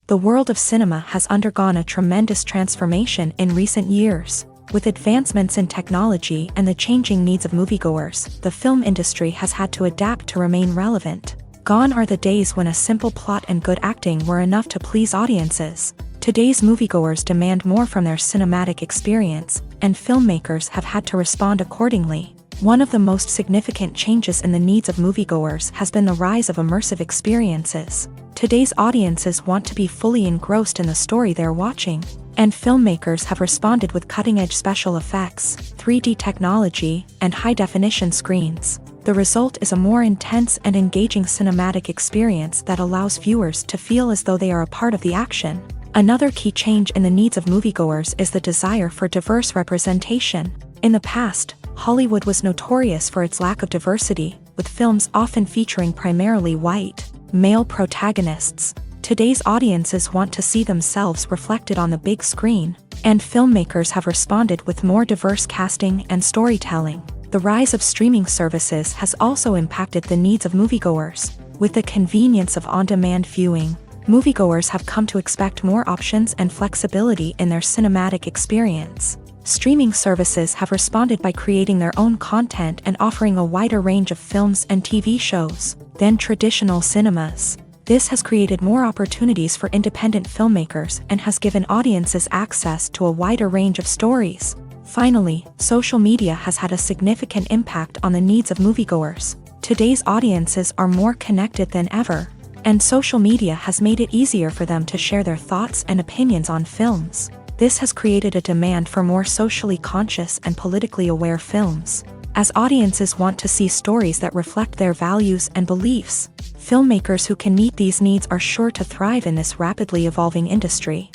The world of cinema has undergone a tremendous transformation in recent years. With advancements in technology and the changing needs of moviegoers, the film industry has had to adapt to remain relevant. Gone are the days when a simple plot and good acting were enough to please audiences. Today's moviegoers demand more from their cinematic experience, and filmmakers have had to respond accordingly. One of the most significant changes in the needs of moviegoers has been the rise of immersive experiences. Today's audiences want to be fully engrossed in the story they're watching, and filmmakers have responded with cutting-edge special effects, 3D technology, and high-definition screens. The result is a more intense and engaging cinematic experience that allows viewers to feel as though they are a part of the action. Another key change in the needs of moviegoers is the desire for diverse representation. In the past, Hollywood was notorious for its lack of diversity, with films often featuring primarily white, male protagonists. Today's audiences want to see themselves reflected on the big screen, and filmmakers have responded with more diverse casting and storytelling. The rise of streaming services has also impacted the needs of moviegoers. With the convenience of on-demand viewing, moviegoers have come to expect more options and flexibility in their cinematic experience. Streaming services have responded by creating their own content and offering a wider range of films and TV shows than traditional cinemas. This has created more opportunities for independent filmmakers and has given audiences access to a wider range of stories. Finally, social media has had a significant impact on the needs of moviegoers. Today's audiences are more connected than ever, and social media has made it easier for them to share their thoughts and opinions on films. This has created a demand for more socially conscious and politically aware films. As audiences want to see stories that reflect their values and beliefs, filmmakers who can meet these needs are sure to thrive in this rapidly evolving industry.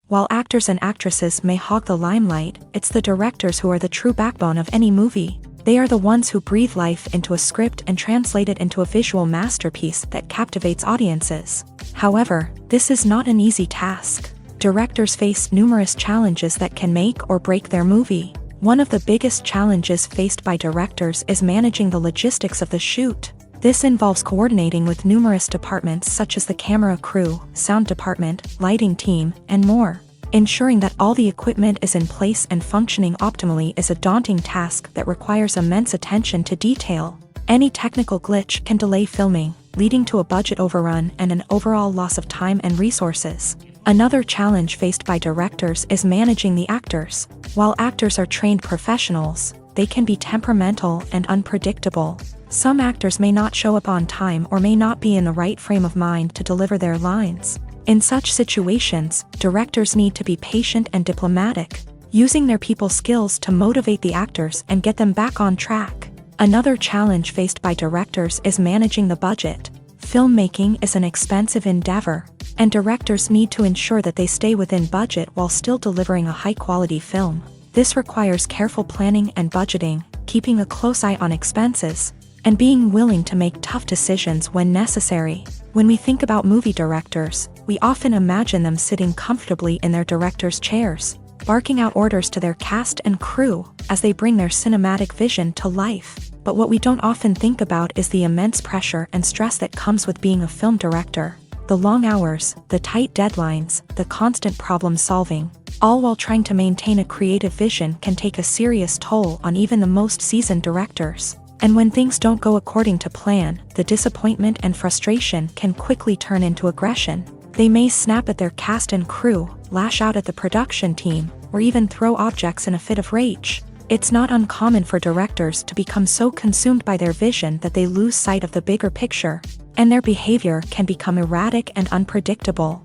While actors and actresses may hog the limelight, it's the directors who are the true backbone of any movie. They are the ones who breathe life into a script and translate it into a visual masterpiece that captivates audiences. However, this is not an easy task. Directors face numerous challenges that can make or break their movie. One of the biggest challenges faced by directors is managing the logistics of the shoot. This involves coordinating with numerous departments such as the camera crew, sound department, lighting team, and more. Ensuring that all the equipment is in place and functioning optimally is a daunting task that requires immense attention to detail. Any technical glitch can delay filming, leading to a budget overrun and an overall loss of time and resources. Another challenge faced by directors is managing the actors. While actors are trained professionals, they can be temperamental and unpredictable. Some actors may not show up on time or may not be in the right frame of mind to deliver their lines. In such situations, directors need to be patient and diplomatic, using their people skills to motivate the actors and get them back on track. Another challenge faced by directors is managing the budget. Filmmaking is an expensive endeavor, and directors need to ensure that they stay within budget while still delivering a high-quality film. This requires careful planning and budgeting, keeping a close eye on expenses, and being willing to make tough decisions when necessary. When we think about movie directors, we often imagine them sitting comfortably in their director's chairs, barking out orders to their cast and crew as they bring their cinematic vision to life. But what we don't often think about is the immense pressure and stress that comes with being a film director. The long hours, the tight deadlines, the constant problem solving, all while trying to maintain a creative vision can take a serious toll on even the most seasoned directors. And when things don't go according to plan, the disappointment and frustration can quickly turn into aggression. They may snap at their cast and crew, lash out at the production team, or even throw objects in a fit of rage. It's not uncommon for directors to become so consumed by their vision that they lose sight of the bigger picture, and their behavior can become erratic and unpredictable.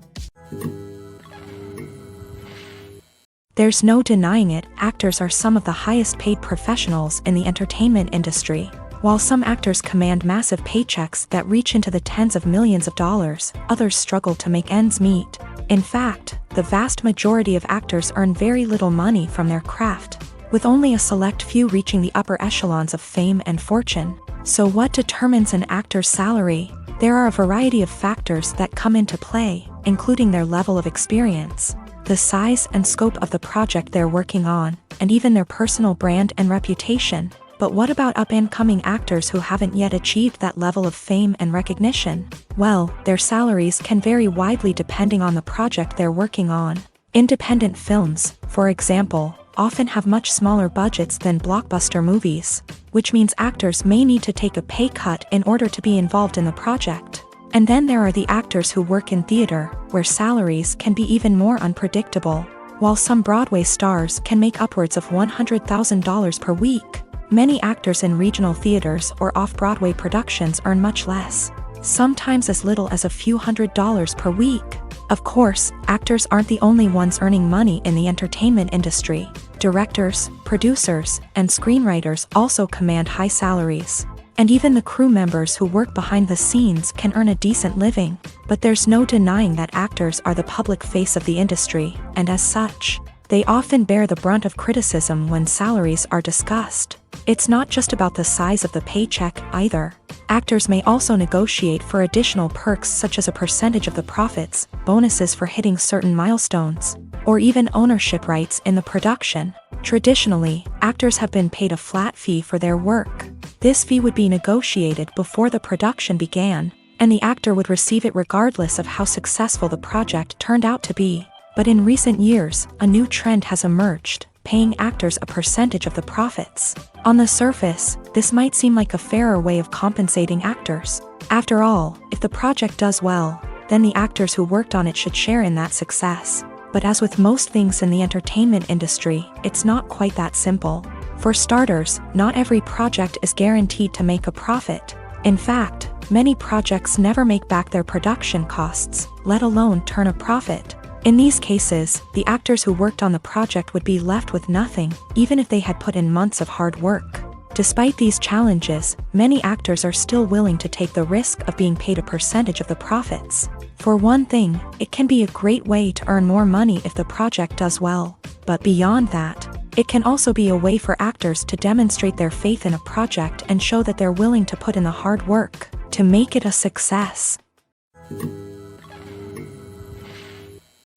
There's no denying it, actors are some of the highest paid professionals in the entertainment industry. While some actors command massive paychecks that reach into the tens of millions of dollars, others struggle to make ends meet. In fact, the vast majority of actors earn very little money from their craft, with only a select few reaching the upper echelons of fame and fortune. So what determines an actor's salary? There are a variety of factors that come into play, including their level of experience, the size and scope of the project they're working on, and even their personal brand and reputation. But what about up-and-coming actors who haven't yet achieved that level of fame and recognition? Well, their salaries can vary widely depending on the project they're working on. Independent films, for example, often have much smaller budgets than blockbuster movies, which means actors may need to take a pay cut in order to be involved in the project. And then there are the actors who work in theater, where salaries can be even more unpredictable. While some Broadway stars can make upwards of $100,000 per week, many actors in regional theaters or off-Broadway productions earn much less, sometimes as little as a few $100s per week. Of course, actors aren't the only ones earning money in the entertainment industry. Directors, producers, and screenwriters also command high salaries. And even the crew members who work behind the scenes can earn a decent living. But there's no denying that actors are the public face of the industry, and as such, they often bear the brunt of criticism when salaries are discussed. It's not just about the size of the paycheck either. Actors may also negotiate for additional perks such as a percentage of the profits, bonuses for hitting certain milestones, or even ownership rights in the production. Traditionally, actors have been paid a flat fee for their work. This fee would be negotiated before the production began, and the actor would receive it regardless of how successful the project turned out to be. But in recent years, a new trend has emerged, paying actors a percentage of the profits. On the surface, this might seem like a fairer way of compensating actors. After all, if the project does well, then the actors who worked on it should share in that success. But as with most things in the entertainment industry, it's not quite that simple. For starters, not every project is guaranteed to make a profit. In fact, many projects never make back their production costs, let alone turn a profit. In these cases, the actors who worked on the project would be left with nothing, even if they had put in months of hard work. Despite these challenges, many actors are still willing to take the risk of being paid a percentage of the profits. For one thing, it can be a great way to earn more money if the project does well. But beyond that, it can also be a way for actors to demonstrate their faith in a project and show that they're willing to put in the hard work to make it a success.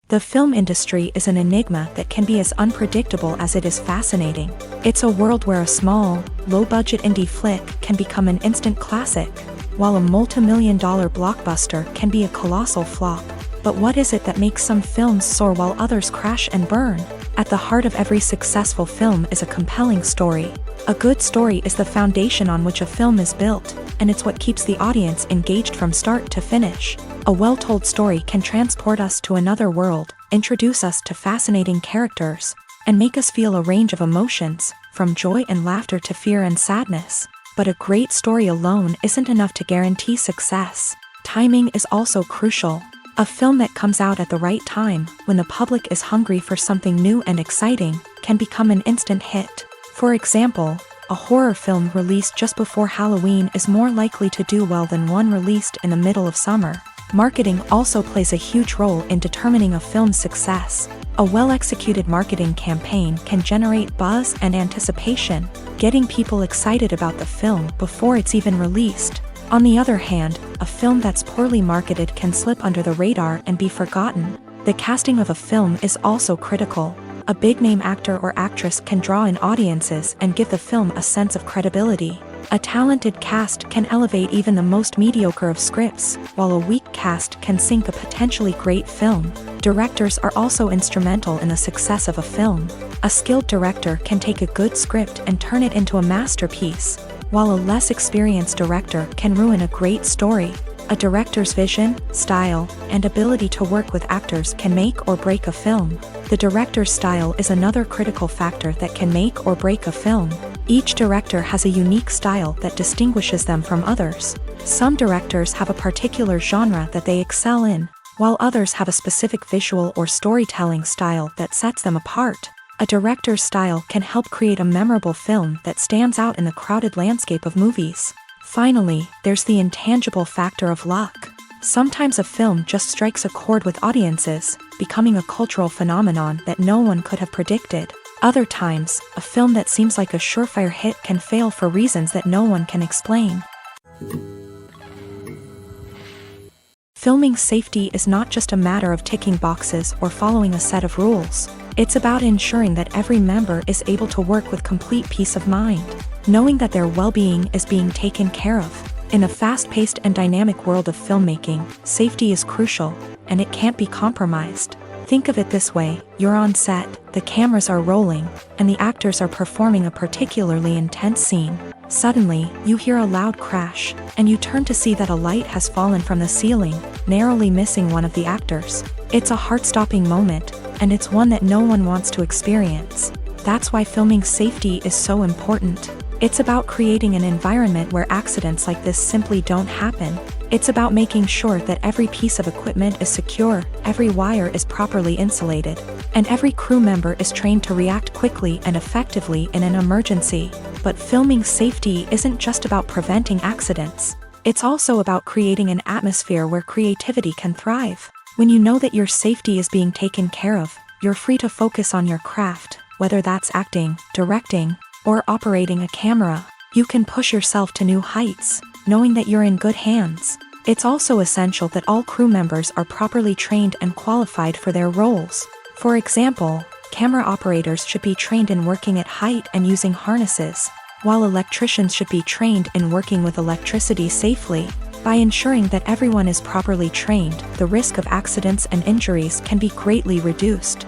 The film industry is an enigma that can be as unpredictable as it is fascinating. It's a world where a small, low-budget indie flick can become an instant classic, while a multi-million-dollar blockbuster can be a colossal flop. But what is it that makes some films soar while others crash and burn? At the heart of every successful film is a compelling story. A good story is the foundation on which a film is built, and it's what keeps the audience engaged from start to finish. A well-told story can transport us to another world, introduce us to fascinating characters, and make us feel a range of emotions, from joy and laughter to fear and sadness. But a great story alone isn't enough to guarantee success. Timing is also crucial. A film that comes out at the right time, when the public is hungry for something new and exciting, can become an instant hit. For example, a horror film released just before Halloween is more likely to do well than one released in the middle of summer. Marketing also plays a huge role in determining a film's success. A well-executed marketing campaign can generate buzz and anticipation, getting people excited about the film before it's even released. On the other hand, a film that's poorly marketed can slip under the radar and be forgotten. The casting of a film is also critical. A big-name actor or actress can draw in audiences and give the film a sense of credibility. A talented cast can elevate even the most mediocre of scripts, while a weak cast can sink a potentially great film. Directors are also instrumental in the success of a film. A skilled director can take a good script and turn it into a masterpiece, while a less experienced director can ruin a great story. A director's vision, style, and ability to work with actors can make or break a film. The director's style is another critical factor that can make or break a film. Each director has a unique style that distinguishes them from others. Some directors have a particular genre that they excel in, while others have a specific visual or storytelling style that sets them apart. A director's style can help create a memorable film that stands out in the crowded landscape of movies. Finally, there's the intangible factor of luck. Sometimes a film just strikes a chord with audiences, becoming a cultural phenomenon that no one could have predicted. Other times, a film that seems like a surefire hit can fail for reasons that no one can explain. Filming safety is not just a matter of ticking boxes or following a set of rules. It's about ensuring that every member is able to work with complete peace of mind, knowing that their well-being is being taken care of. In a fast-paced and dynamic world of filmmaking, safety is crucial, and it can't be compromised. Think of it this way: you're on set, the cameras are rolling, and the actors are performing a particularly intense scene. Suddenly, you hear a loud crash, and you turn to see that a light has fallen from the ceiling, narrowly missing one of the actors. It's a heart-stopping moment, and it's one that no one wants to experience. That's why filming safety is so important. It's about creating an environment where accidents like this simply don't happen. It's about making sure that every piece of equipment is secure, every wire is properly insulated, and every crew member is trained to react quickly and effectively in an emergency. But filming safety isn't just about preventing accidents. It's also about creating an atmosphere where creativity can thrive. When you know that your safety is being taken care of, you're free to focus on your craft, whether that's acting, directing, or operating a camera. You can push yourself to new heights, knowing that you're in good hands. It's also essential that all crew members are properly trained and qualified for their roles. For example, camera operators should be trained in working at height and using harnesses, while electricians should be trained in working with electricity safely. By ensuring that everyone is properly trained, the risk of accidents and injuries can be greatly reduced.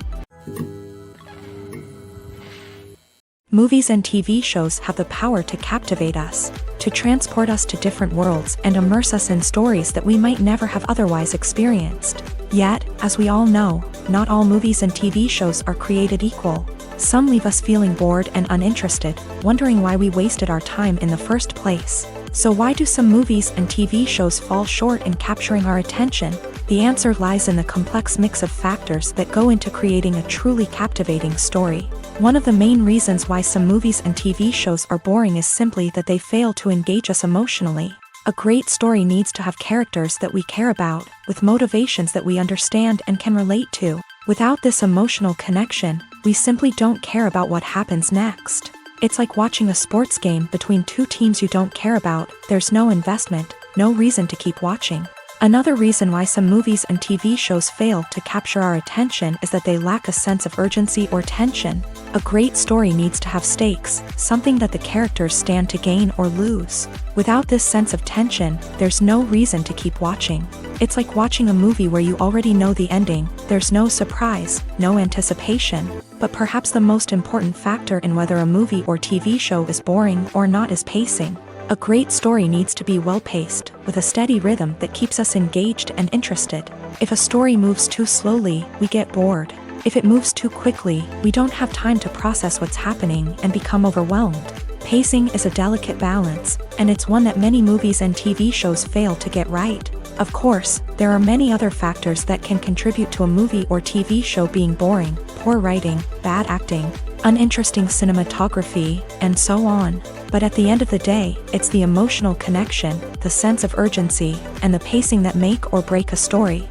Movies and TV shows have the power to captivate us, to transport us to different worlds and immerse us in stories that we might never have otherwise experienced. Yet, as we all know, not all movies and TV shows are created equal. Some leave us feeling bored and uninterested, wondering why we wasted our time in the first place. So why do some movies and TV shows fall short in capturing our attention? The answer lies in the complex mix of factors that go into creating a truly captivating story. One of the main reasons why some movies and TV shows are boring is simply that they fail to engage us emotionally. A great story needs to have characters that we care about, with motivations that we understand and can relate to. Without this emotional connection, we simply don't care about what happens next. It's like watching a sports game between two teams you don't care about. There's no investment, no reason to keep watching. Another reason why some movies and TV shows fail to capture our attention is that they lack a sense of urgency or tension. A great story needs to have stakes, something that the characters stand to gain or lose. Without this sense of tension, there's no reason to keep watching. It's like watching a movie where you already know the ending. There's no surprise, no anticipation. But perhaps the most important factor in whether a movie or TV show is boring or not is pacing. A great story needs to be well-paced, with a steady rhythm that keeps us engaged and interested. If a story moves too slowly, we get bored. If it moves too quickly, we don't have time to process what's happening and become overwhelmed. Pacing is a delicate balance, and it's one that many movies and TV shows fail to get right. Of course, there are many other factors that can contribute to a movie or TV show being boring: poor writing, bad acting, uninteresting cinematography, and so on. But at the end of the day, it's the emotional connection, the sense of urgency, and the pacing that make or break a story.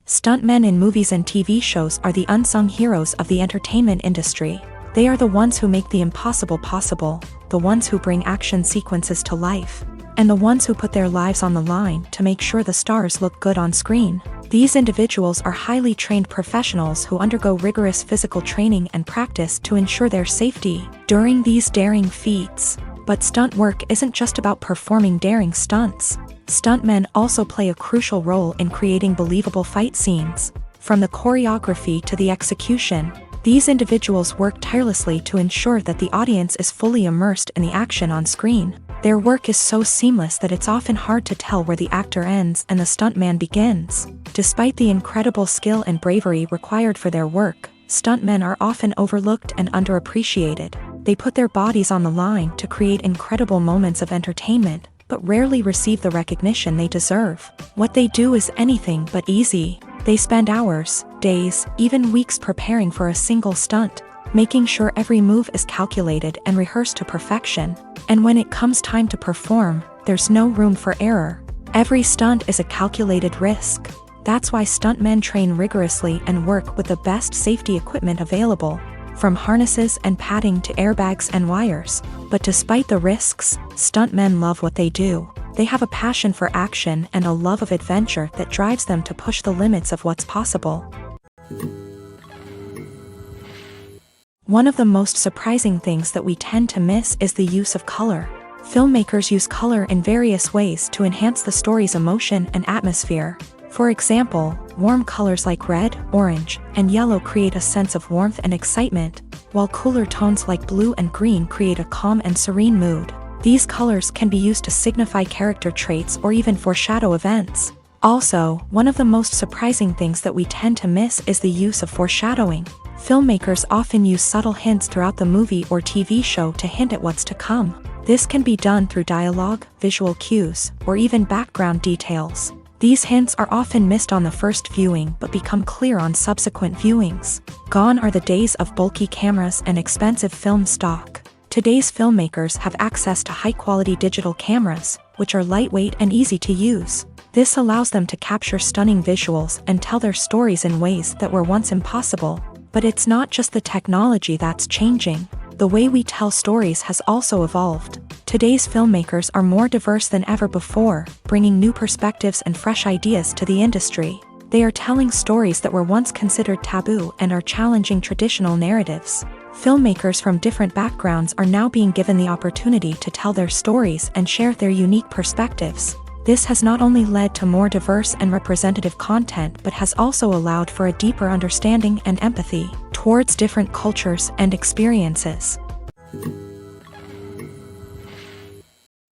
Stuntmen in movies and TV shows are the unsung heroes of the entertainment industry. They are the ones who make the impossible possible, the ones who bring action sequences to life, and the ones who put their lives on the line to make sure the stars look good on screen. These individuals are highly trained professionals who undergo rigorous physical training and practice to ensure their safety during these daring feats. But stunt work isn't just about performing daring stunts. Stuntmen also play a crucial role in creating believable fight scenes. From the choreography to the execution, these individuals work tirelessly to ensure that the audience is fully immersed in the action on screen. Their work is so seamless that it's often hard to tell where the actor ends and the stuntman begins. Despite the incredible skill and bravery required for their work, stuntmen are often overlooked and underappreciated. They put their bodies on the line to create incredible moments of entertainment, but rarely receive the recognition they deserve. What they do is anything but easy. They spend hours, days, even weeks preparing for a single stunt, making sure every move is calculated and rehearsed to perfection. And when it comes time to perform, there's no room for error. Every stunt is a calculated risk. That's why stuntmen train rigorously and work with the best safety equipment available, from harnesses and padding to airbags and wires. But despite the risks, stuntmen love what they do. They have a passion for action and a love of adventure that drives them to push the limits of what's possible. One of the most surprising things that we tend to miss is the use of color. Filmmakers use color in various ways to enhance the story's emotion and atmosphere. For example, warm colors like red, orange, and yellow create a sense of warmth and excitement, while cooler tones like blue and green create a calm and serene mood. These colors can be used to signify character traits or even foreshadow events. Also, one of the most surprising things that we tend to miss is the use of foreshadowing. Filmmakers often use subtle hints throughout the movie or TV show to hint at what's to come. This can be done through dialogue, visual cues, or even background details. These hints are often missed on the first viewing but become clear on subsequent viewings. Gone are the days of bulky cameras and expensive film stock. Today's filmmakers have access to high-quality digital cameras, which are lightweight and easy to use. This allows them to capture stunning visuals and tell their stories in ways that were once impossible. But it's not just the technology that's changing. The way we tell stories has also evolved. Today's filmmakers are more diverse than ever before, bringing new perspectives and fresh ideas to the industry. They are telling stories that were once considered taboo and are challenging traditional narratives. Filmmakers from different backgrounds are now being given the opportunity to tell their stories and share their unique perspectives. This has not only led to more diverse and representative content but has also allowed for a deeper understanding and empathy towards different cultures and experiences.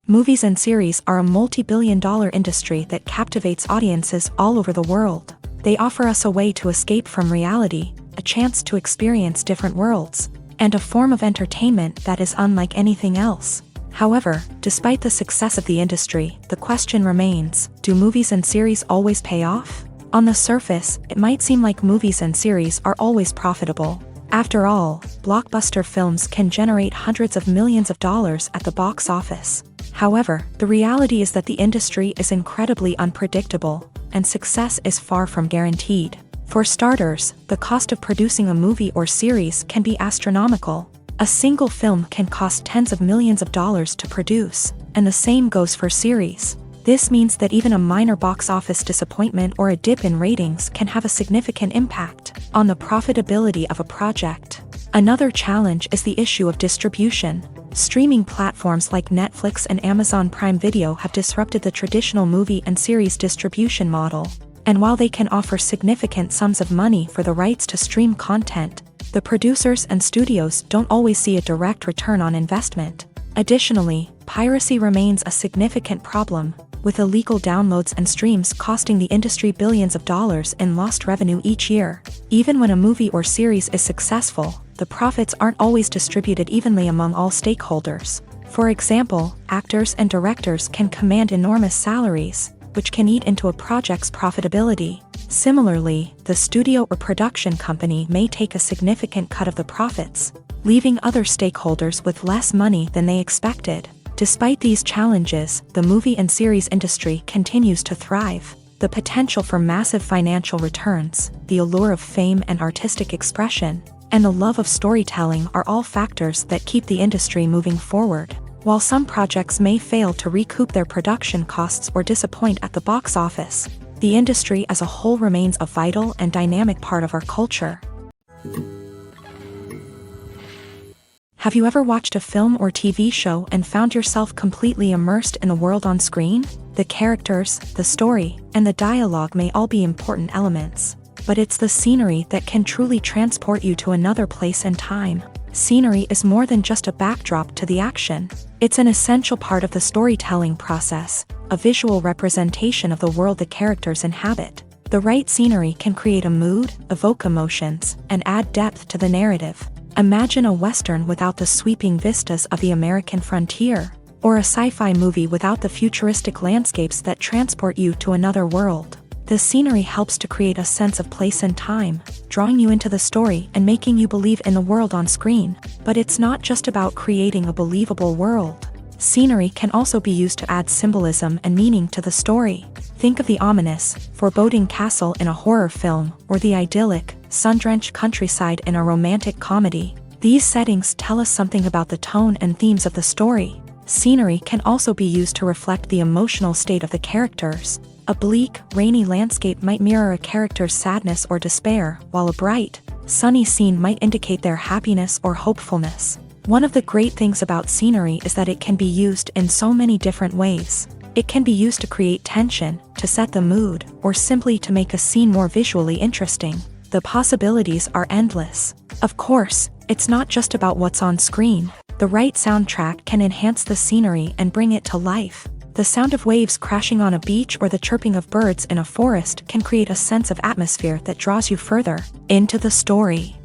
Movies and series are a multi-billion-dollar industry that captivates audiences all over the world. They offer us a way to escape from reality, a chance to experience different worlds, and a form of entertainment that is unlike anything else. However, despite the success of the industry, the question remains, do movies and series always pay off? On the surface, it might seem like movies and series are always profitable. After all, blockbuster films can generate hundreds of millions of dollars at the box office. However, the reality is that the industry is incredibly unpredictable, and success is far from guaranteed. For starters, the cost of producing a movie or series can be astronomical. A single film can cost tens of millions of dollars to produce, and the same goes for series. This means that even a minor box office disappointment or a dip in ratings can have a significant impact on the profitability of a project. Another challenge is the issue of distribution. Streaming platforms like Netflix and Amazon Prime Video have disrupted the traditional movie and series distribution model. And while they can offer significant sums of money for the rights to stream content, the producers and studios don't always see a direct return on investment. Additionally, piracy remains a significant problem, with illegal downloads and streams costing the industry billions of dollars in lost revenue each year. Even when a movie or series is successful, the profits aren't always distributed evenly among all stakeholders. For example, actors and directors can command enormous salaries, which can eat into a project's profitability. Similarly, the studio or production company may take a significant cut of the profits, leaving other stakeholders with less money than they expected. Despite these challenges, the movie and series industry continues to thrive. The potential for massive financial returns, the allure of fame and artistic expression, and the love of storytelling are all factors that keep the industry moving forward. While some projects may fail to recoup their production costs or disappoint at the box office, the industry as a whole remains a vital and dynamic part of our culture. Have you ever watched a film or TV show and found yourself completely immersed in the world on screen? The characters, the story, and the dialogue may all be important elements, but it's the scenery that can truly transport you to another place and time. Scenery is more than just a backdrop to the action. It's an essential part of the storytelling process, a visual representation of the world the characters inhabit. The right scenery can create a mood, evoke emotions, and add depth to the narrative. Imagine a Western without the sweeping vistas of the American frontier, or a sci-fi movie without the futuristic landscapes that transport you to another world. The scenery helps to create a sense of place and time, drawing you into the story and making you believe in the world on screen. But it's not just about creating a believable world. Scenery can also be used to add symbolism and meaning to the story. Think of the ominous, foreboding castle in a horror film, or the idyllic, sun-drenched countryside in a romantic comedy. These settings tell us something about the tone and themes of the story. Scenery can also be used to reflect the emotional state of the characters. A bleak, rainy landscape might mirror a character's sadness or despair, while a bright, sunny scene might indicate their happiness or hopefulness. One of the great things about scenery is that it can be used in so many different ways. It can be used to create tension, to set the mood, or simply to make a scene more visually interesting. The possibilities are endless. Of course, it's not just about what's on screen. The right soundtrack can enhance the scenery and bring it to life. The sound of waves crashing on a beach or the chirping of birds in a forest can create a sense of atmosphere that draws you further into the story.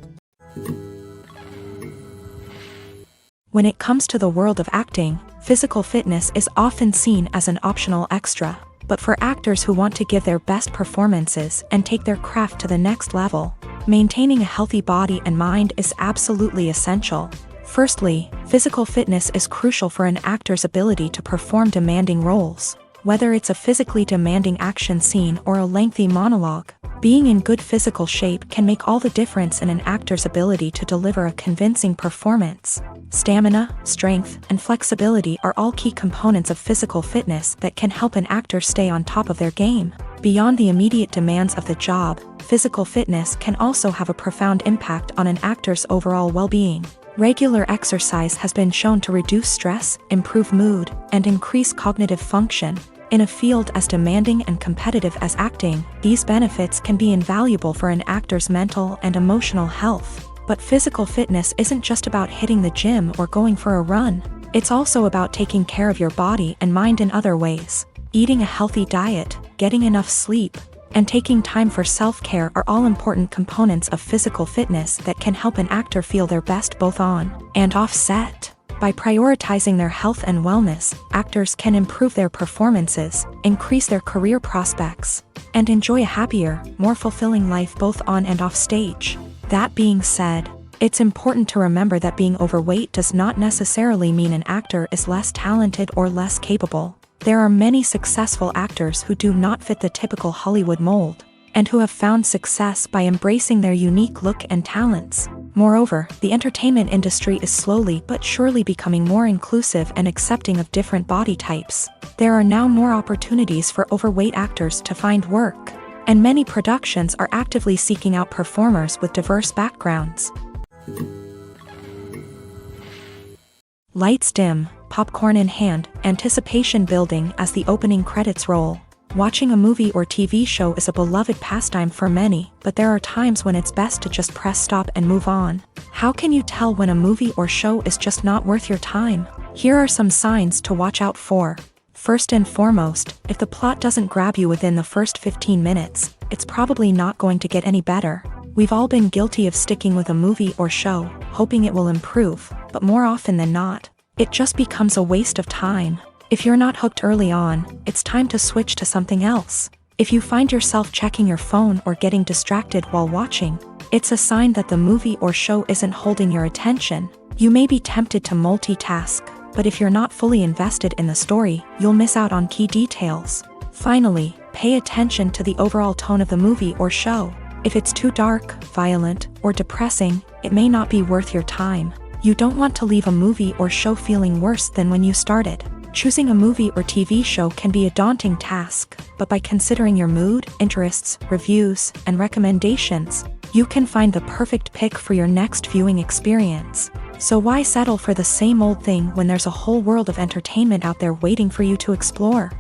When it comes to the world of acting, physical fitness is often seen as an optional extra. But for actors who want to give their best performances and take their craft to the next level, maintaining a healthy body and mind is absolutely essential. Firstly, physical fitness is crucial for an actor's ability to perform demanding roles. Whether it's a physically demanding action scene or a lengthy monologue, being in good physical shape can make all the difference in an actor's ability to deliver a convincing performance. Stamina, strength, and flexibility are all key components of physical fitness that can help an actor stay on top of their game. Beyond the immediate demands of the job, physical fitness can also have a profound impact on an actor's overall well-being. Regular exercise has been shown to reduce stress, improve mood, and increase cognitive function. In a field as demanding and competitive as acting, these benefits can be invaluable for an actor's mental and emotional health. But physical fitness isn't just about hitting the gym or going for a run. It's also about taking care of your body and mind in other ways. Eating a healthy diet, getting enough sleep, and taking time for self-care are all important components of physical fitness that can help an actor feel their best both on and off set. By prioritizing their health and wellness, actors can improve their performances, increase their career prospects, and enjoy a happier, more fulfilling life both on and off stage. That being said, it's important to remember that being overweight does not necessarily mean an actor is less talented or less capable. There are many successful actors who do not fit the typical Hollywood mold, and who have found success by embracing their unique look and talents. Moreover, the entertainment industry is slowly but surely becoming more inclusive and accepting of different body types. There are now more opportunities for overweight actors to find work, and many productions are actively seeking out performers with diverse backgrounds. Lights dim, popcorn in hand, anticipation building as the opening credits roll. Watching a movie or TV show is a beloved pastime for many, but there are times when it's best to just press stop and move on. How can you tell when a movie or show is just not worth your time? Here are some signs to watch out for. First and foremost, if the plot doesn't grab you within the first 15 minutes, it's probably not going to get any better. We've all been guilty of sticking with a movie or show, hoping it will improve, but more often than not, it just becomes a waste of time. If you're not hooked early on, it's time to switch to something else. If you find yourself checking your phone or getting distracted while watching, it's a sign that the movie or show isn't holding your attention. You may be tempted to multitask, but if you're not fully invested in the story, you'll miss out on key details. Finally, pay attention to the overall tone of the movie or show. If it's too dark, violent, or depressing, it may not be worth your time. You don't want to leave a movie or show feeling worse than when you started. Choosing a movie or TV show can be a daunting task, but by considering your mood, interests, reviews, and recommendations, you can find the perfect pick for your next viewing experience. So why settle for the same old thing when there's a whole world of entertainment out there waiting for you to explore?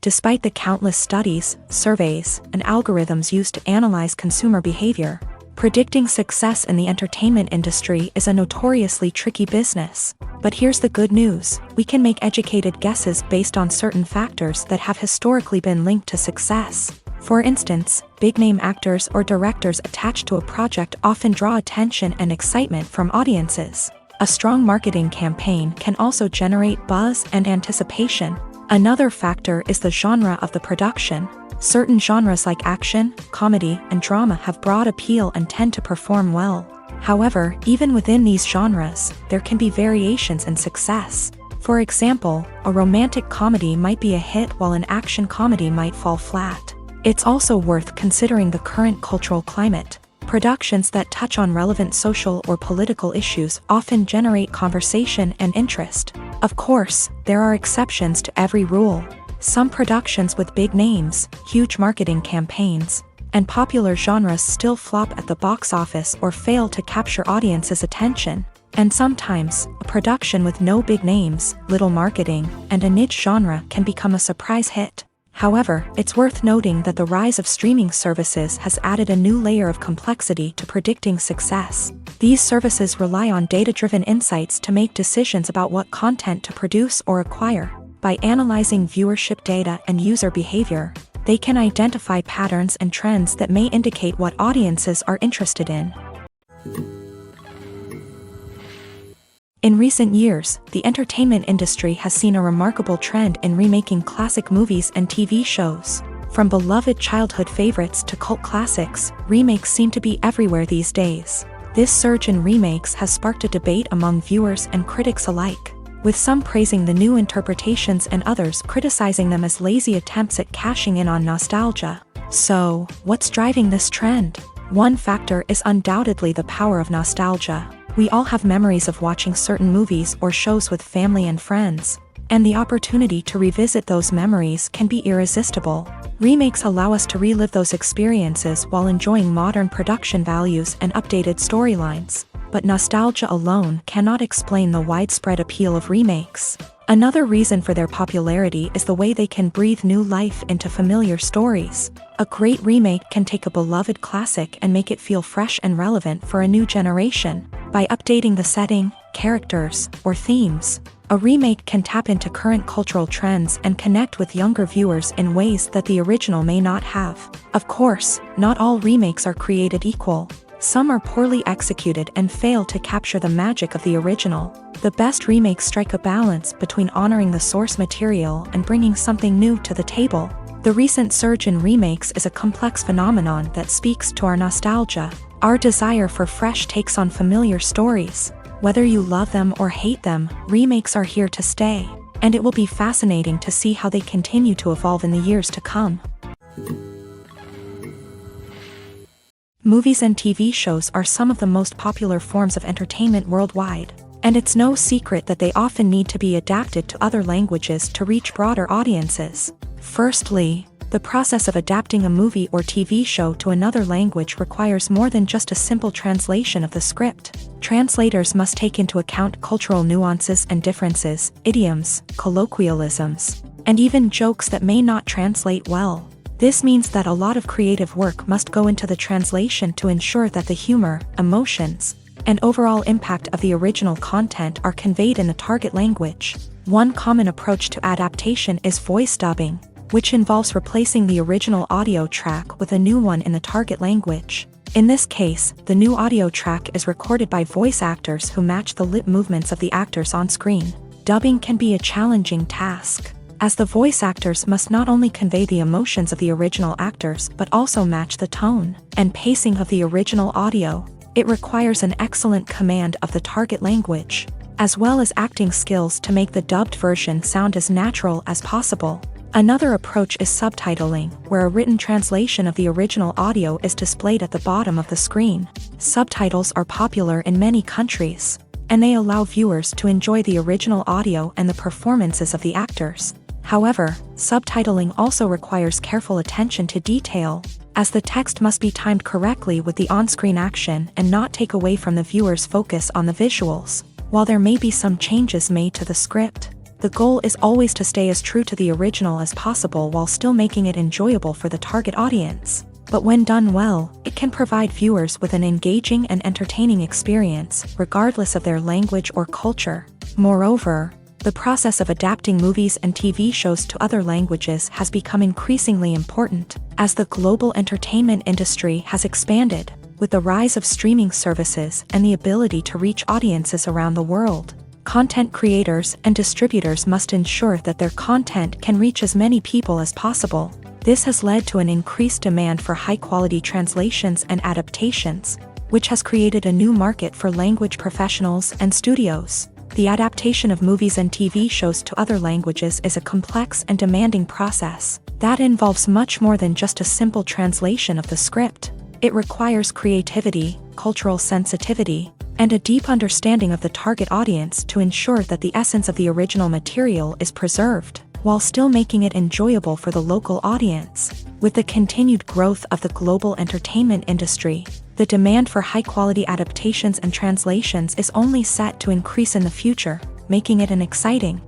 Despite the countless studies, surveys, and algorithms used to analyze consumer behavior, predicting success in the entertainment industry is a notoriously tricky business. But here's the good news: we can make educated guesses based on certain factors that have historically been linked to success. For instance, big-name actors or directors attached to a project often draw attention and excitement from audiences. A strong marketing campaign can also generate buzz and anticipation. Another factor is the genre of the production. Certain genres like action, comedy, and drama have broad appeal and tend to perform well. However, even within these genres, there can be variations in success. For example, a romantic comedy might be a hit while an action comedy might fall flat. It's also worth considering the current cultural climate. Productions that touch on relevant social or political issues often generate conversation and interest. Of course, there are exceptions to every rule. Some productions with big names, huge marketing campaigns, and popular genres still flop at the box office or fail to capture audiences' attention. And sometimes, a production with no big names, little marketing, and a niche genre can become a surprise hit. However, it's worth noting that the rise of streaming services has added a new layer of complexity to predicting success. These services rely on data-driven insights to make decisions about what content to produce or acquire. By analyzing viewership data and user behavior, they can identify patterns and trends that may indicate what audiences are interested in. In recent years, the entertainment industry has seen a remarkable trend in remaking classic movies and TV shows. From beloved childhood favorites to cult classics, remakes seem to be everywhere these days. This surge in remakes has sparked a debate among viewers and critics alike, with some praising the new interpretations and others criticizing them as lazy attempts at cashing in on nostalgia. So, what's driving this trend? One factor is undoubtedly the power of nostalgia. We all have memories of watching certain movies or shows with family and friends, and the opportunity to revisit those memories can be irresistible. Remakes allow us to relive those experiences while enjoying modern production values and updated storylines. But nostalgia alone cannot explain the widespread appeal of remakes. Another reason for their popularity is the way they can breathe new life into familiar stories. A great remake can take a beloved classic and make it feel fresh and relevant for a new generation. By updating the setting, characters, or themes, a remake can tap into current cultural trends and connect with younger viewers in ways that the original may not have. Of course, not all remakes are created equal. Some are poorly executed and fail to capture the magic of the original. The best remakes strike a balance between honoring the source material and bringing something new to the table. The recent surge in remakes is a complex phenomenon that speaks to our nostalgia, our desire for fresh takes on familiar stories. Whether you love them or hate them, remakes are here to stay, and it will be fascinating to see how they continue to evolve in the years to come. Movies and TV shows are some of the most popular forms of entertainment worldwide, and it's no secret that they often need to be adapted to other languages to reach broader audiences. Firstly, The process of adapting a movie or TV show to another language requires more than just a simple translation of the script. Translators must take into account cultural nuances and differences, idioms, colloquialisms, and even jokes that may not translate well. This means that a lot of creative work must go into the translation to ensure that the humor, emotions, and overall impact of the original content are conveyed in the target language. One common approach to adaptation is voice dubbing, which involves replacing the original audio track with a new one in the target language. In this case, the new audio track is recorded by voice actors who match the lip movements of the actors on screen. Dubbing can be a challenging task, as the voice actors must not only convey the emotions of the original actors but also match the tone and pacing of the original audio. It requires an excellent command of the target language, as well as acting skills to make the dubbed version sound as natural as possible. Another approach is subtitling, where a written translation of the original audio is displayed at the bottom of the screen. Subtitles are popular in many countries, and they allow viewers to enjoy the original audio and the performances of the actors. However, subtitling also requires careful attention to detail, as the text must be timed correctly with the on-screen action and not take away from the viewer's focus on the visuals. While there may be some changes made to the script, the goal is always to stay as true to the original as possible while still making it enjoyable for the target audience. But when done well, it can provide viewers with an engaging and entertaining experience, regardless of their language or culture. Moreover, the process of adapting movies and TV shows to other languages has become increasingly important, as the global entertainment industry has expanded, with the rise of streaming services and the ability to reach audiences around the world. Content creators and distributors must ensure that their content can reach as many people as possible. This has led to an increased demand for high-quality translations and adaptations, which has created a new market for language professionals and studios. The adaptation of movies and TV shows to other languages is a complex and demanding process that involves much more than just a simple translation of the script. It requires creativity, cultural sensitivity, and a deep understanding of the target audience to ensure that the essence of the original material is preserved, while still making it enjoyable for the local audience. With the continued growth of the global entertainment industry, the demand for high-quality adaptations and translations is only set to increase in the future, making it an exciting.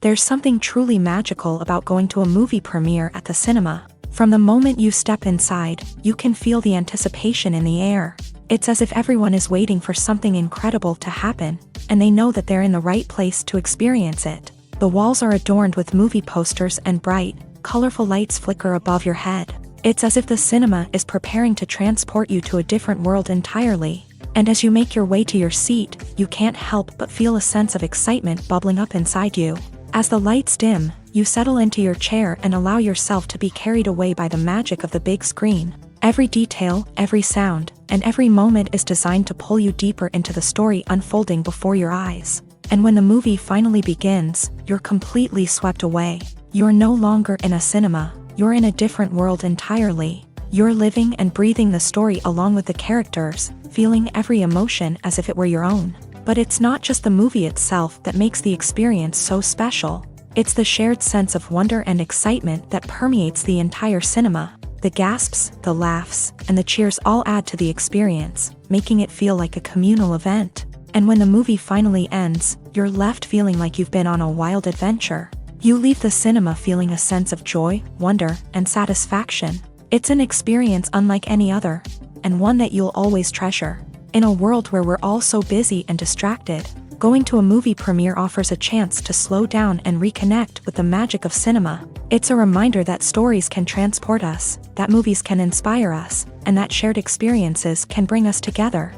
There's something truly magical about going to a movie premiere at the cinema. From the moment you step inside, you can feel the anticipation in the air. It's as if everyone is waiting for something incredible to happen, and they know that they're in the right place to experience it. The walls are adorned with movie posters and bright, colorful lights flicker above your head. It's as if the cinema is preparing to transport you to a different world entirely. And as you make your way to your seat, you can't help but feel a sense of excitement bubbling up inside you. As the lights dim, you settle into your chair and allow yourself to be carried away by the magic of the big screen. Every detail, every sound, and every moment is designed to pull you deeper into the story unfolding before your eyes. And when the movie finally begins, you're completely swept away. You're no longer in a cinema, you're in a different world entirely. You're living and breathing the story along with the characters, feeling every emotion as if it were your own. But it's not just the movie itself that makes the experience so special. It's the shared sense of wonder and excitement that permeates the entire cinema. The gasps, the laughs, and the cheers all add to the experience, making it feel like a communal event. And when the movie finally ends, you're left feeling like you've been on a wild adventure. You leave the cinema feeling a sense of joy, wonder, and satisfaction. It's an experience unlike any other, and one that you'll always treasure. In a world where we're all so busy and distracted, going to a movie premiere offers a chance to slow down and reconnect with the magic of cinema. It's a reminder that stories can transport us, that movies can inspire us, and that shared experiences can bring us together.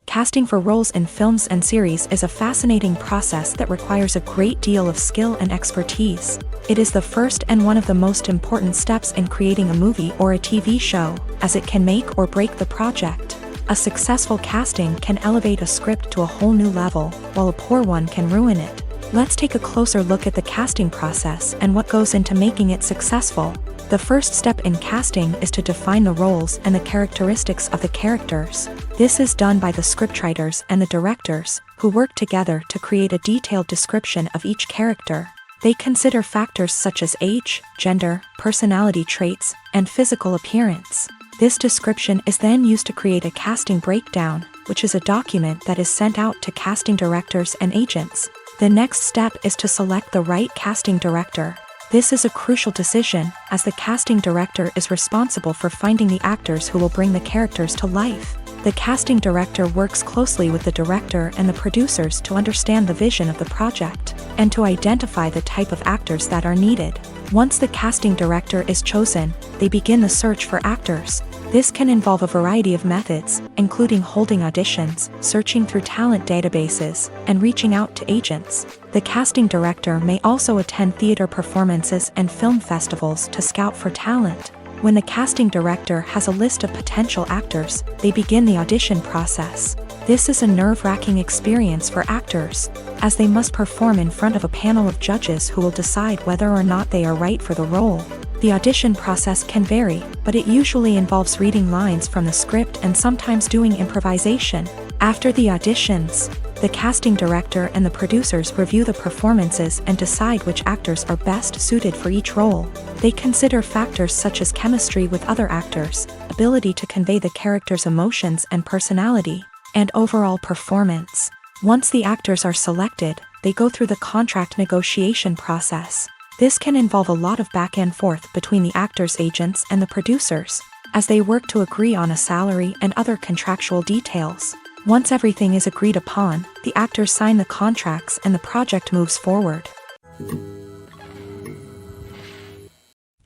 Casting for roles in films and series is a fascinating process that requires a great deal of skill and expertise. It is the first and one of the most important steps in creating a movie or a TV show, as it can make or break the project. A successful casting can elevate a script to a whole new level, while a poor one can ruin it. Let's take a closer look at the casting process and what goes into making it successful. The first step in casting is to define the roles and the characteristics of the characters. This is done by the scriptwriters and the directors, who work together to create a detailed description of each character. They consider factors such as age, gender, personality traits, and physical appearance. This description is then used to create a casting breakdown, which is a document that is sent out to casting directors and agents. The next step is to select the right casting director. This is a crucial decision, as the casting director is responsible for finding the actors who will bring the characters to life. The casting director works closely with the director and the producers to understand the vision of the project, and to identify the type of actors that are needed. Once the casting director is chosen, they begin the search for actors. This can involve a variety of methods, including holding auditions, searching through talent databases, and reaching out to agents. The casting director may also attend theater performances and film festivals to scout for talent. When the casting director has a list of potential actors, they begin the audition process. This is a nerve-wracking experience for actors, as they must perform in front of a panel of judges who will decide whether or not they are right for the role. The audition process can vary, but it usually involves reading lines from the script and sometimes doing improvisation. After the auditions, the casting director and the producers review the performances and decide which actors are best suited for each role. They consider factors such as chemistry with other actors, ability to convey the character's emotions and personality, and overall performance. Once the actors are selected, they go through the contract negotiation process. This can involve a lot of back and forth between the actors' agents and the producers, as they work to agree on a salary and other contractual details. Once everything is agreed upon, the actors sign the contracts and the project moves forward.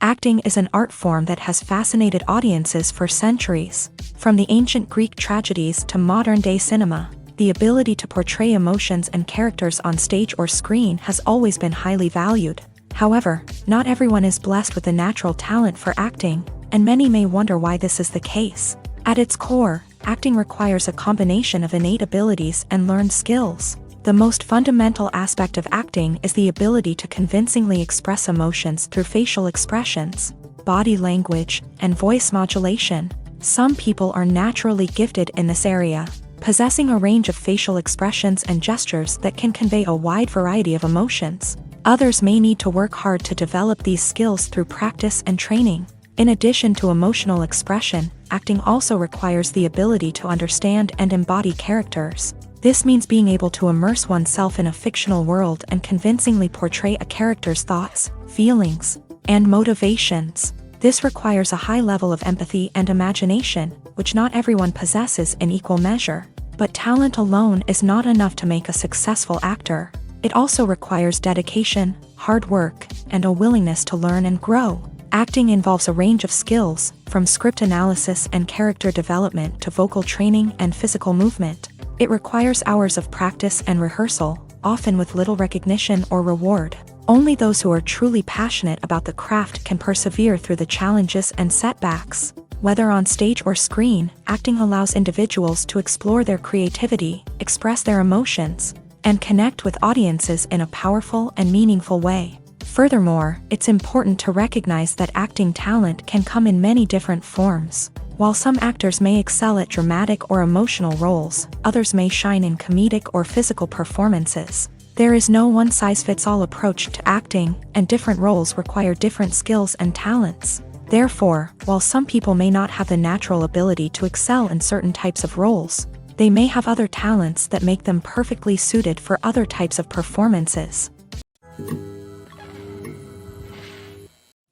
Acting is an art form that has fascinated audiences for centuries. From the ancient Greek tragedies to modern-day cinema, the ability to portray emotions and characters on stage or screen has always been highly valued. However, not everyone is blessed with a natural talent for acting, and many may wonder why this is the case. At its core, acting requires a combination of innate abilities and learned skills. The most fundamental aspect of acting is the ability to convincingly express emotions through facial expressions, body language, and voice modulation. Some people are naturally gifted in this area, possessing a range of facial expressions and gestures that can convey a wide variety of emotions. Others may need to work hard to develop these skills through practice and training. In addition to emotional expression, acting also requires the ability to understand and embody characters. This means being able to immerse oneself in a fictional world and convincingly portray a character's thoughts, feelings, and motivations. This requires a high level of empathy and imagination, which not everyone possesses in equal measure. But talent alone is not enough to make a successful actor. It also requires dedication, hard work, and a willingness to learn and grow. Acting involves a range of skills, from script analysis and character development to vocal training and physical movement. It requires hours of practice and rehearsal, often with little recognition or reward. Only those who are truly passionate about the craft can persevere through the challenges and setbacks. Whether on stage or screen, acting allows individuals to explore their creativity, express their emotions, and connect with audiences in a powerful and meaningful way. Furthermore, it's important to recognize that acting talent can come in many different forms. While some actors may excel at dramatic or emotional roles, others may shine in comedic or physical performances. There is no one-size-fits-all approach to acting, and different roles require different skills and talents. Therefore, while some people may not have the natural ability to excel in certain types of roles, they may have other talents that make them perfectly suited for other types of performances.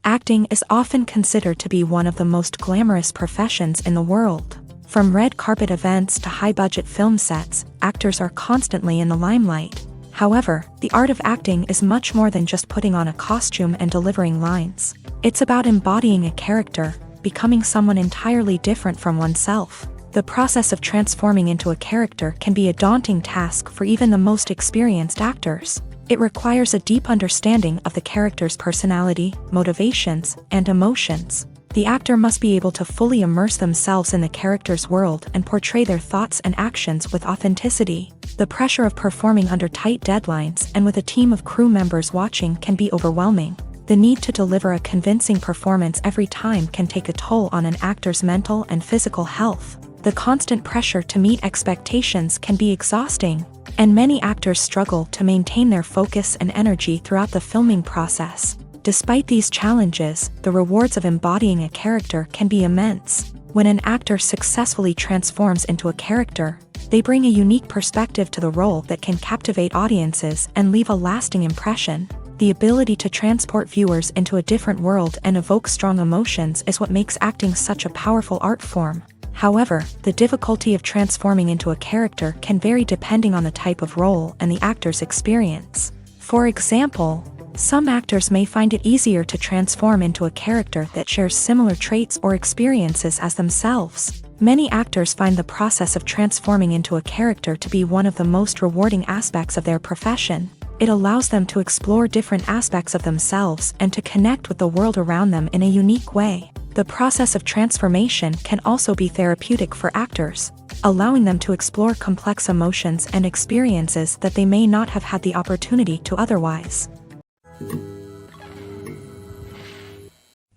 Acting is often considered to be one of the most glamorous professions in the world. From red carpet events to high-budget film sets, actors are constantly in the limelight. However, the art of acting is much more than just putting on a costume and delivering lines. It's about embodying a character, becoming someone entirely different from oneself. The process of transforming into a character can be a daunting task for even the most experienced actors. It requires a deep understanding of the character's personality, motivations, and emotions. The actor must be able to fully immerse themselves in the character's world and portray their thoughts and actions with authenticity. The pressure of performing under tight deadlines and with a team of crew members watching can be overwhelming. The need to deliver a convincing performance every time can take a toll on an actor's mental and physical health. The constant pressure to meet expectations can be exhausting, and many actors struggle to maintain their focus and energy throughout the filming process. Despite these challenges, the rewards of embodying a character can be immense. When an actor successfully transforms into a character, they bring a unique perspective to the role that can captivate audiences and leave a lasting impression. The ability to transport viewers into a different world and evoke strong emotions is what makes acting such a powerful art form. However, the difficulty of transforming into a character can vary depending on the type of role and the actor's experience. For example, some actors may find it easier to transform into a character that shares similar traits or experiences as themselves. Many actors find the process of transforming into a character to be one of the most rewarding aspects of their profession. It allows them to explore different aspects of themselves and to connect with the world around them in a unique way. The process of transformation can also be therapeutic for actors, allowing them to explore complex emotions and experiences that they may not have had the opportunity to otherwise.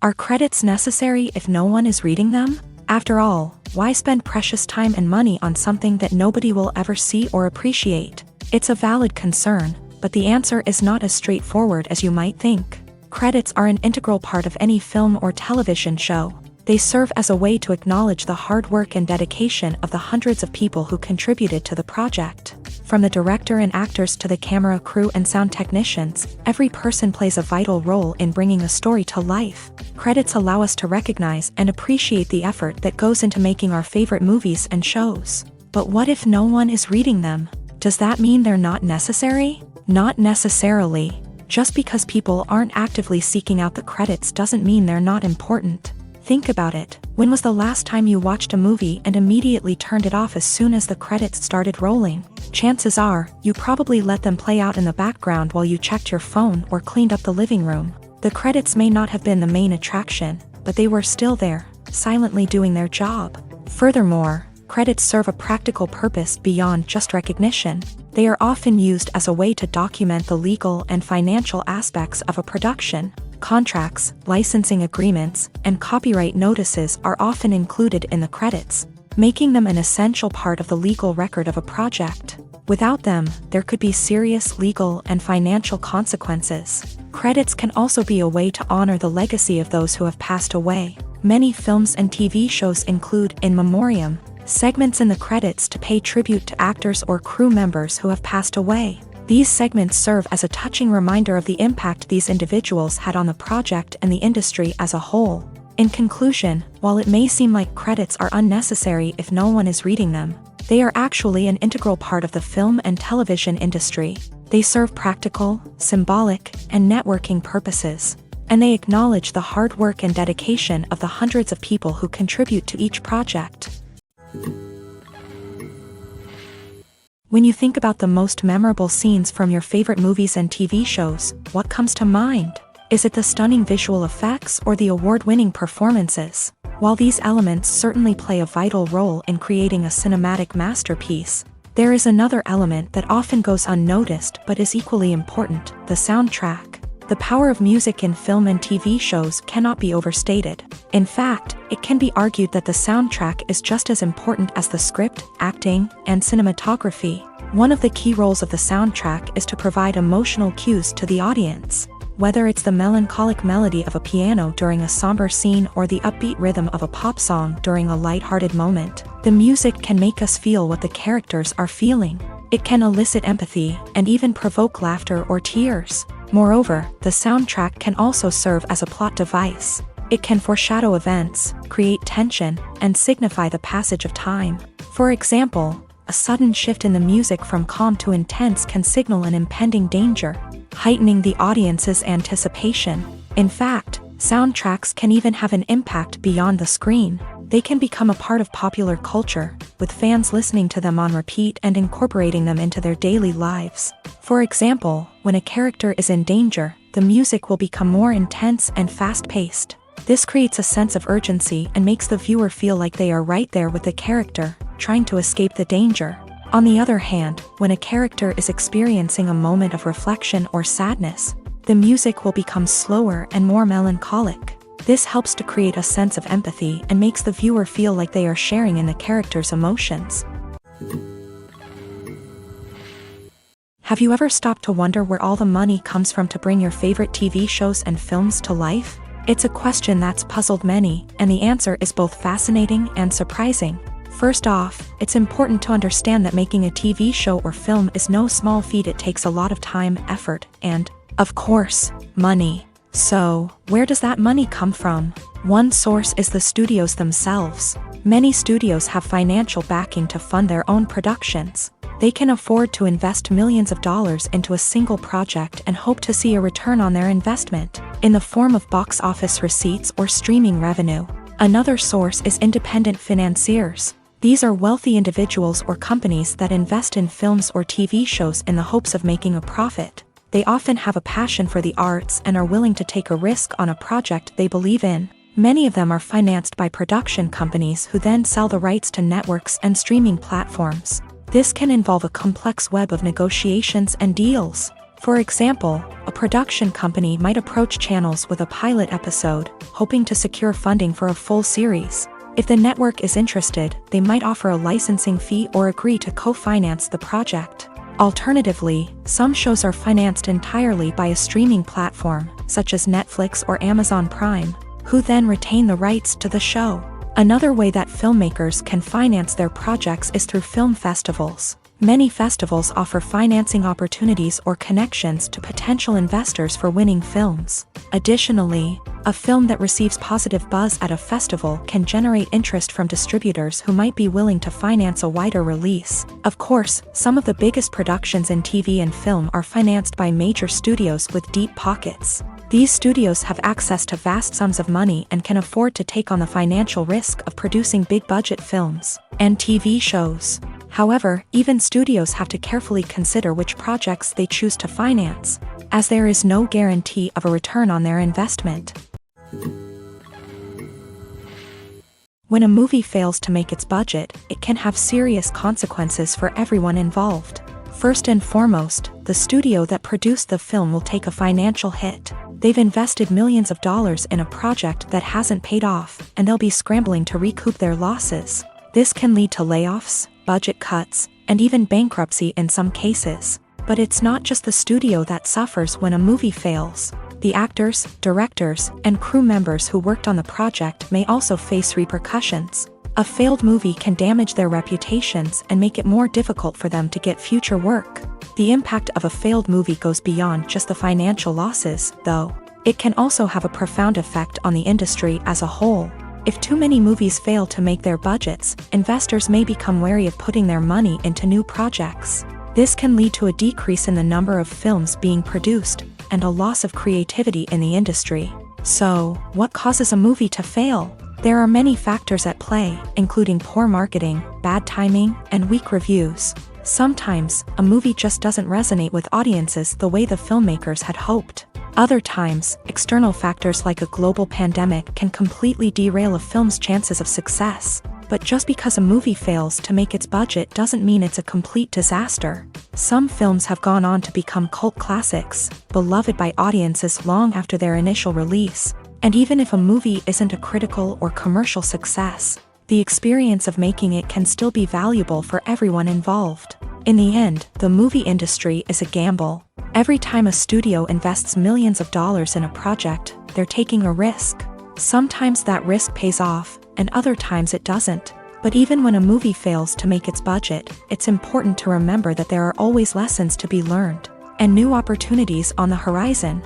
Are credits necessary if no one is reading them? After all, why spend precious time and money on something that nobody will ever see or appreciate? It's a valid concern, but the answer is not as straightforward as you might think. Credits are an integral part of any film or television show. They serve as a way to acknowledge the hard work and dedication of the hundreds of people who contributed to the project. From the director and actors to the camera crew and sound technicians, every person plays a vital role in bringing a story to life. Credits allow us to recognize and appreciate the effort that goes into making our favorite movies and shows. But what if no one is reading them? Does that mean they're not necessary? Not necessarily. Just because people aren't actively seeking out the credits doesn't mean they're not important. Think about it. When was the last time you watched a movie and immediately turned it off as soon as the credits started rolling? Chances are, you probably let them play out in the background while you checked your phone or cleaned up the living room. The credits may not have been the main attraction, but they were still there, silently doing their job. Furthermore, credits serve a practical purpose beyond just recognition. They are often used as a way to document the legal and financial aspects of a production. Contracts, licensing agreements, and copyright notices are often included in the credits, making them an essential part of the legal record of a project. Without them, there could be serious legal and financial consequences. Credits can also be a way to honor the legacy of those who have passed away. Many films and TV shows include in memoriam segments in the credits to pay tribute to actors or crew members who have passed away. These segments serve as a touching reminder of the impact these individuals had on the project and the industry as a whole. In conclusion, while it may seem like credits are unnecessary if no one is reading them, they are actually an integral part of the film and television industry. They serve practical, symbolic, and networking purposes, and they acknowledge the hard work and dedication of the hundreds of people who contribute to each project. When you think about the most memorable scenes from your favorite movies and TV shows, what comes to mind? Is it the stunning visual effects or the award-winning performances? While these elements certainly play a vital role in creating a cinematic masterpiece, there is another element that often goes unnoticed but is equally important: the soundtrack. The power of music in film and TV shows cannot be overstated. In fact, it can be argued that the soundtrack is just as important as the script, acting, and cinematography. One of the key roles of the soundtrack is to provide emotional cues to the audience. Whether it's the melancholic melody of a piano during a somber scene or the upbeat rhythm of a pop song during a lighthearted moment, the music can make us feel what the characters are feeling. It can elicit empathy and even provoke laughter or tears. Moreover, the soundtrack can also serve as a plot device. It can foreshadow events, create tension, and signify the passage of time. For example, a sudden shift in the music from calm to intense can signal an impending danger, heightening the audience's anticipation. In fact, soundtracks can even have an impact beyond the screen. They can become a part of popular culture, with fans listening to them on repeat and incorporating them into their daily lives. For example, when a character is in danger, the music will become more intense and fast-paced. This creates a sense of urgency and makes the viewer feel like they are right there with the character, trying to escape the danger. On the other hand, when a character is experiencing a moment of reflection or sadness, the music will become slower and more melancholic. This helps to create a sense of empathy and makes the viewer feel like they are sharing in the character's emotions. Have you ever stopped to wonder where all the money comes from to bring your favorite TV shows and films to life? It's a question that's puzzled many, and the answer is both fascinating and surprising. First off, it's important to understand that making a TV show or film is no small feat. It takes a lot of time, effort, and, of course, money. So, where does that money come from? One source is the studios themselves. Many studios have financial backing to fund their own productions. They can afford to invest millions of dollars into a single project and hope to see a return on their investment, in the form of box office receipts or streaming revenue. Another source is independent financiers. These are wealthy individuals or companies that invest in films or TV shows in the hopes of making a profit. They often have a passion for the arts and are willing to take a risk on a project they believe in. Many of them are financed by production companies who then sell the rights to networks and streaming platforms. This can involve a complex web of negotiations and deals. For example, a production company might approach channels with a pilot episode, hoping to secure funding for a full series. If the network is interested, they might offer a licensing fee or agree to co-finance the project. Alternatively, some shows are financed entirely by a streaming platform, such as Netflix or Amazon Prime, who then retain the rights to the show. Another way that filmmakers can finance their projects is through film festivals. Many festivals offer financing opportunities or connections to potential investors for winning films. Additionally, a film that receives positive buzz at a festival can generate interest from distributors who might be willing to finance a wider release. Of course, some of the biggest productions in TV and film are financed by major studios with deep pockets. These studios have access to vast sums of money and can afford to take on the financial risk of producing big-budget films and TV shows. However, even studios have to carefully consider which projects they choose to finance, as there is no guarantee of a return on their investment. When a movie fails to make its budget, it can have serious consequences for everyone involved. First and foremost, the studio that produced the film will take a financial hit. They've invested millions of dollars in a project that hasn't paid off, and they'll be scrambling to recoup their losses. This can lead to layoffs, budget cuts, and even bankruptcy in some cases. But it's not just the studio that suffers when a movie fails. The actors, directors, and crew members who worked on the project may also face repercussions. A failed movie can damage their reputations and make it more difficult for them to get future work. The impact of a failed movie goes beyond just the financial losses, though. It can also have a profound effect on the industry as a whole. If too many movies fail to make their budgets, investors may become wary of putting their money into new projects. This can lead to a decrease in the number of films being produced, and a loss of creativity in the industry. So, what causes a movie to fail? There are many factors at play, including poor marketing, bad timing, and weak reviews. Sometimes, a movie just doesn't resonate with audiences the way the filmmakers had hoped. Other times, external factors like a global pandemic can completely derail a film's chances of success. But just because a movie fails to make its budget doesn't mean it's a complete disaster. Some films have gone on to become cult classics, beloved by audiences long after their initial release. And even if a movie isn't a critical or commercial success, the experience of making it can still be valuable for everyone involved. In the end, the movie industry is a gamble. Every time a studio invests millions of dollars in a project, they're taking a risk. Sometimes that risk pays off, and other times it doesn't. But even when a movie fails to make its budget, it's important to remember that there are always lessons to be learned, and new opportunities on the horizon.